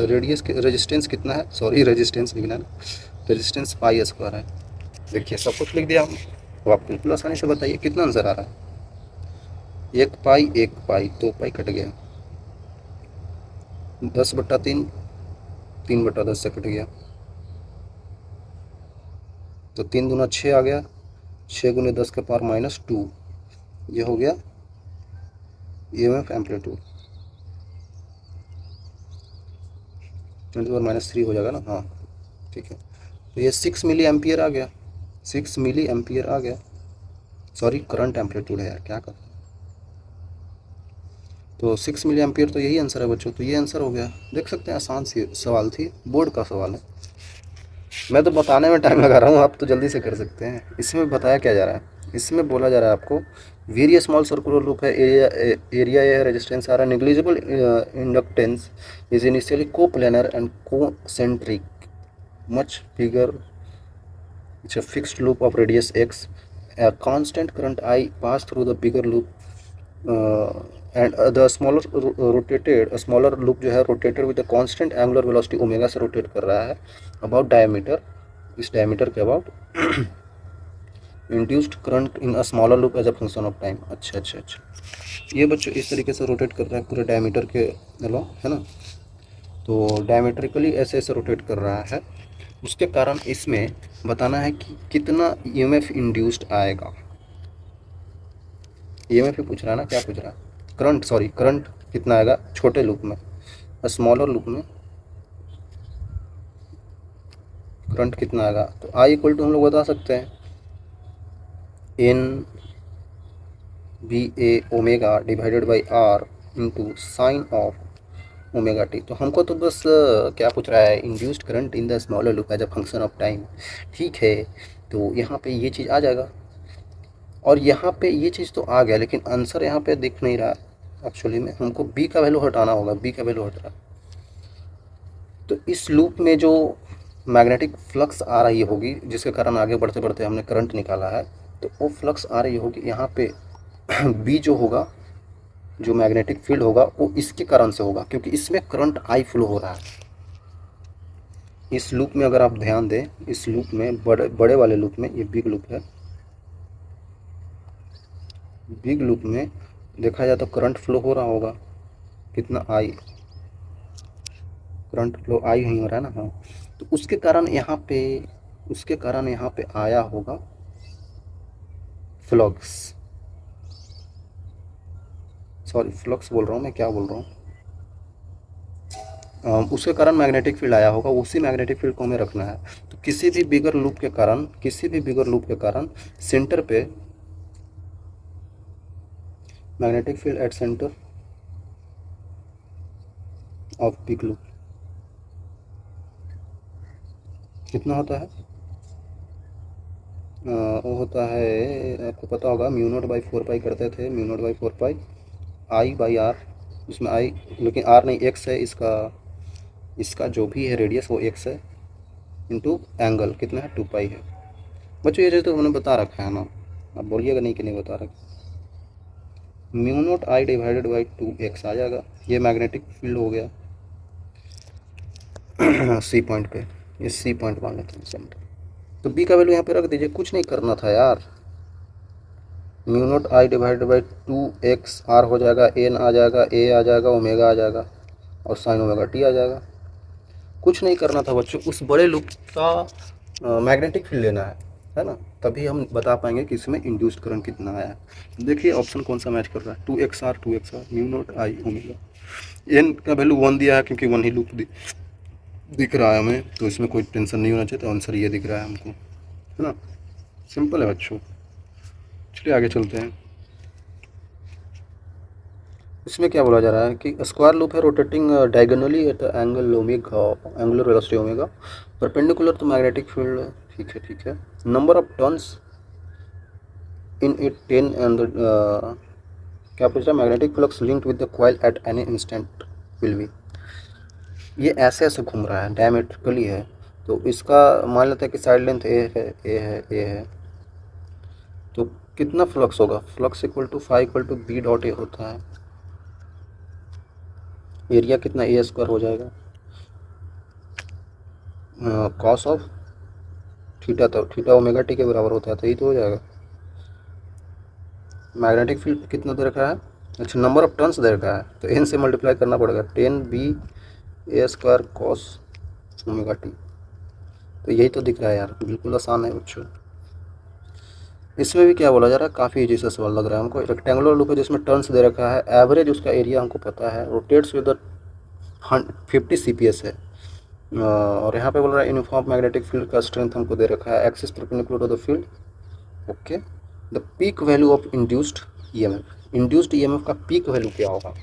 रेडियस रेजिस्टेंस कितना है, सॉरी रेजिस्टेंस लिखना है, रेजिस्टेंस π² है। देखिए सब कुछ लिख दिया हम, तो आप बिल्कुल आसानी से बताइए कितना आंसर आ रहा है। एक पाई 2 पाई कट गया, 10/3, 3/10 से कट गया, तो 3 दूना 6 आ गया, 6 × 10⁻², ये हो गया EMF एम्पलीट्यूड, 10⁻³ हो जाएगा ना, हाँ ठीक है। तो ये 6 मिली एम्पियर आ गया, 6 मिली एम्पियर आ गया, सॉरी करंट एम्पलीट्यूड है यार, क्या कर, तो 6 मिली एम्पियर, तो यही आंसर है बच्चों। तो ये आंसर हो गया, देख सकते हैं आसान सी सवाल थी, बोर्ड का सवाल है। मैं तो बताने में टाइम लगा रहा हूँ, आप तो जल्दी से कर सकते हैं। इसमें बताया क्या जा रहा है, इसमें बोला जा रहा है आपको वेरियस स्मॉल सर्कुलर लूप है, एरिया या रेजिस्टेंस आ रहा है, negligible inductance is initially coplanar and concentric, much bigger, it's a fixed loop of radius x, a constant current I pass through the bigger loop, and the smaller rotated, a smaller loop जो है rotated with a constant angular velocity omega से rotate कर रहा है about diameter, इस diameter के about induced current in a smaller loop as a function of time। अच्छा अच्छा अच्छा, ये बच्चों इस तरीके से रोटेट कर रहा है पूरे डायमीटर के अलावा, है ना, तो डायमेट्रिकली ऐसे ऐसे रोटेट कर रहा है, उसके कारण इसमें बताना है कि कितना EMF इंड्यूस्ड आएगा। EMF ही पूछ रहा है ना, क्या पूछ रहा है, करंट, सॉरी करंट कितना आएगा छोटे लूप में, स्मॉलर लूप में करंट कितना आएगा। तो I इक्वल टू हम लोग बता सकते हैं NBA omega divided by R into sine of omega T. तो हमको तो बस क्या पूछ रहा है, induced current in the smaller loop as a function of time, ठीक है। तो यहाँ पे ये चीज़ आ जाएगा, और यहाँ पे ये चीज़ तो आ गया, लेकिन आंसर यहाँ पे दिख नहीं रहा एक्चुअली में, हमको बी का वैल्यू हटाना होगा, बी का वैल्यू हट रहा है। तो इस लूप में जो मैग्नेटिक फ्लक्स आ रही होगी, जिसके कारण आगे बढ़ते बढ़ते हमने करंट निकाला है, तो वो फ्लक्स आ रही होगी यहाँ पे बी जो होगा, जो मैग्नेटिक फील्ड होगा वो इसके कारण से होगा, क्योंकि इसमें करंट आई फ्लो हो रहा है। इस लूप में अगर आप ध्यान दें, इस लूप में बड़े बड़े वाले लूप में, ये बिग लूप है, बिग लूप में देखा जाए तो करंट फ्लो हो रहा होगा, कितना आई, करंट फ्लो आई ही हो रहा है ना, हाँ। तो उसके कारण यहाँ पे, उसके कारण यहाँ पे आया होगा फ्लक्स, सॉरी फ्लक्स बोल रहा हूँ मैं, क्या बोल रहा हूँ, उसके कारण मैग्नेटिक फील्ड आया होगा, उसी मैग्नेटिक फील्ड को हमें रखना है। तो किसी भी बिगर लूप के कारण, किसी भी बिगर लूप के कारण सेंटर पे magnetic field at centre of big loop कितना होता है, वो होता है, आपको पता होगा, μ0/4 पाई करते थे, μ0/4 पाई आई बाई आर, इसमें आई लेकिन आर नहीं, एक्स है इसका, इसका जो भी है रेडियस वो एक्स है, इंटू एंगल कितना है 2 पाई है। बच्चों ये तो मैंने बता रखा है ना, आप बोलिएगा नहीं कि नहीं बता रखा, μ0 I डिवाइडेड बाई 2x आ जाएगा, ये मैग्नेटिक फील्ड हो गया सी पॉइंट पे, ये सी पॉइंट मान लेते हैं सेंटर। तो बी का वैल्यू यहाँ पे रख दीजिए, कुछ नहीं करना था यार, μ0 I divided by 2x, are हो जाएगा, एन आ जाएगा, ए आ जाएगा, ओमेगा आ जाएगा, और साइन ओमेगा टी आ जाएगा। कुछ नहीं करना था बच्चों, उस बड़े लूप का मैग्नेटिक फील्ड लेना है ना, तभी हम बता पाएंगे कि इसमें इंड्यूस्ड करंट कितना आया है। देखिए ऑप्शन कौन सा मैच कर रहा है, 2xr μ0 I ओमेगा, एन का वैल्यू 1 दिया है, क्योंकि 1 ही लूप दिख रहा है हमें, तो इसमें कोई टेंशन नहीं होना चाहिए, तो आंसर ये दिख रहा है हमको, है ना, सिंपल है बच्चों। चलिए आगे चलते हैं। इसमें क्या बोला जा रहा है कि स्क्वायर लूप है, rotating diagonally at angle omega, angular velocity omega, perpendicular to magnetic field, ठीक है ठीक है, number of turns in it 10 and क्या पूछ रहा है, magnetic flux linked with the coil at any instant will be, ये ऐसे ऐसे घूम रहा है, डायमेट्रिकली है, तो इसका मान लेते हैं कि साइड लेंथ ए है, ए है, ए है, तो कितना फ्लक्स होगा, flux equal to phi equal to B dot A होता है, एरिया कितना ए स्क्वायर हो जाएगा, कॉस ऑफ थीटा, तो थीटा ओमेगा टी के बराबर होता है, तो ये तो हो जाएगा, मैग्नेटिक फील्ड कितना दे रखा है, अच्छा नंबर ऑफ टर्न्स दे रखा है, तो एन से मल्टीप्लाई करना पड़ेगा 10 b² cos ओमेगा टी। तो यही तो दिख रहा है यार, बिल्कुल आसान है बच्चों। इसमें भी क्या बोला जा रहा है, काफ़ी इजी सा सवाल लग रहा है हमको। रेक्टेंगुलर लूप है जिसमें टर्न्स दे रखा है, एवरेज उसका एरिया हमको पता है, रोटेट्स विद 50 CPS है, और यहाँ पे बोल रहा है यूनिफॉर्म मैग्नेटिक फील्ड का स्ट्रेंथ हमको दे रखा है, axis perpendicular to the field. Okay, the peak value of induced EMF, induced EMF का पीक वैल्यू क्या होगा।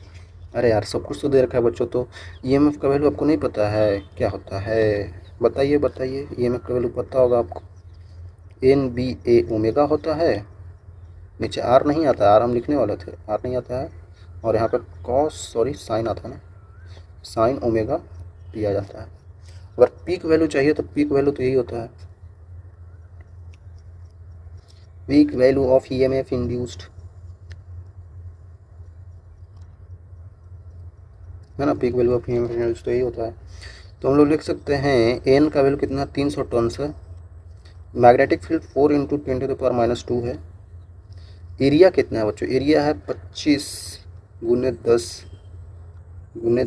अरे यार सब कुछ तो दे रखा है बच्चों, तो ईएमएफ का वैल्यू आपको नहीं पता है क्या होता है, बताइए बताइए, ईएमएफ का वैल्यू पता होगा आपको, एन बी ए ओमेगा होता है, नीचे आर नहीं आता, आर हम लिखने वाले थे, आर नहीं आता है, और यहाँ पर साइन आता है ना, साइन ओमेगा दिया जाता है। अगर पीक वैल्यू चाहिए तो पीक वैल्यू तो यही होता है, peak value of EMF induced, है ना, peak value of EMF induced तो यही होता है। तो हम लोग लिख सकते हैं एन का वैल्यू कितना, 300 टर्न्स है, मैग्नेटिक फील्ड 4 × 10⁻² है, एरिया कितना है बच्चों, एरिया है 25 ×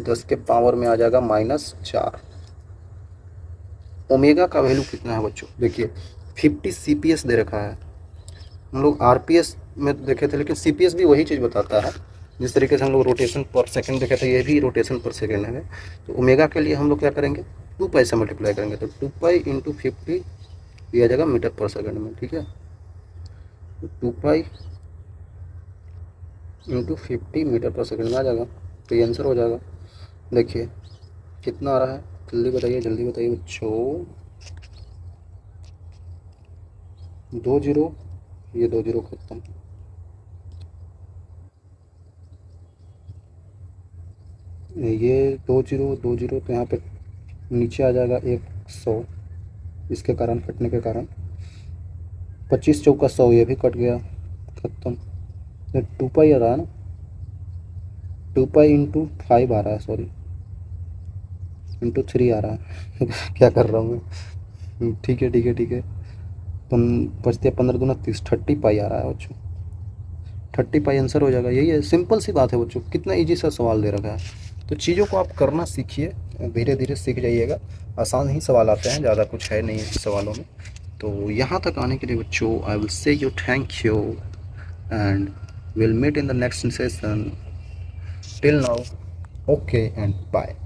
10 के पावर में आ जाएगा -4। ओमेगा का वैल्यू कितना है बच्चों, देखिए 50 CPS दे रखा है, हम लोग RPS में देखे थे, लेकिन CPS भी वही चीज़ बताता है, जिस तरीके से हम लोग रोटेशन पर सेकंड देखे थे, ये भी रोटेशन पर सेकंड है। तो ओमेगा के लिए हम लोग क्या करेंगे, 2π से मल्टीप्लाई करेंगे, तो 2π × 50 दिया जाएगा मीटर पर सेकंड में, ठीक है, तो 2π × 50 मीटर पर सेकंड में आ जाएगा, तो ये आंसर हो जाएगा। देखिए कितना आ रहा है, जल्दी बताइए बच्चों, 2 0, ये 2 0 खत्म, ये 2 0 2 0, तो यहाँ पे नीचे आ जाएगा 100, इसके कारण कटने के कारण 25 चौका 100, ये भी कट गया, खत्म। 2π आ रहा है ना, 2π × 5 आ रहा है, सॉरी × 3 आ रहा है क्या कर रहा हूँ मैं, ठीक है, बचते 15 दूना 30, 30π आ रहा है बच्चों, 30π आंसर हो जाएगा। यही है, सिंपल सी बात है बच्चों, कितना इजी सा सवाल दे रखा है। तो चीज़ों को आप करना सीखिए, धीरे धीरे सीख जाइएगा, आसान ही सवाल आते हैं, ज़्यादा कुछ है नहीं सवालों में। तो यहाँ तक आने के लिए बच्चों I will say you thank you and will meet in the next session, till now okay and bye.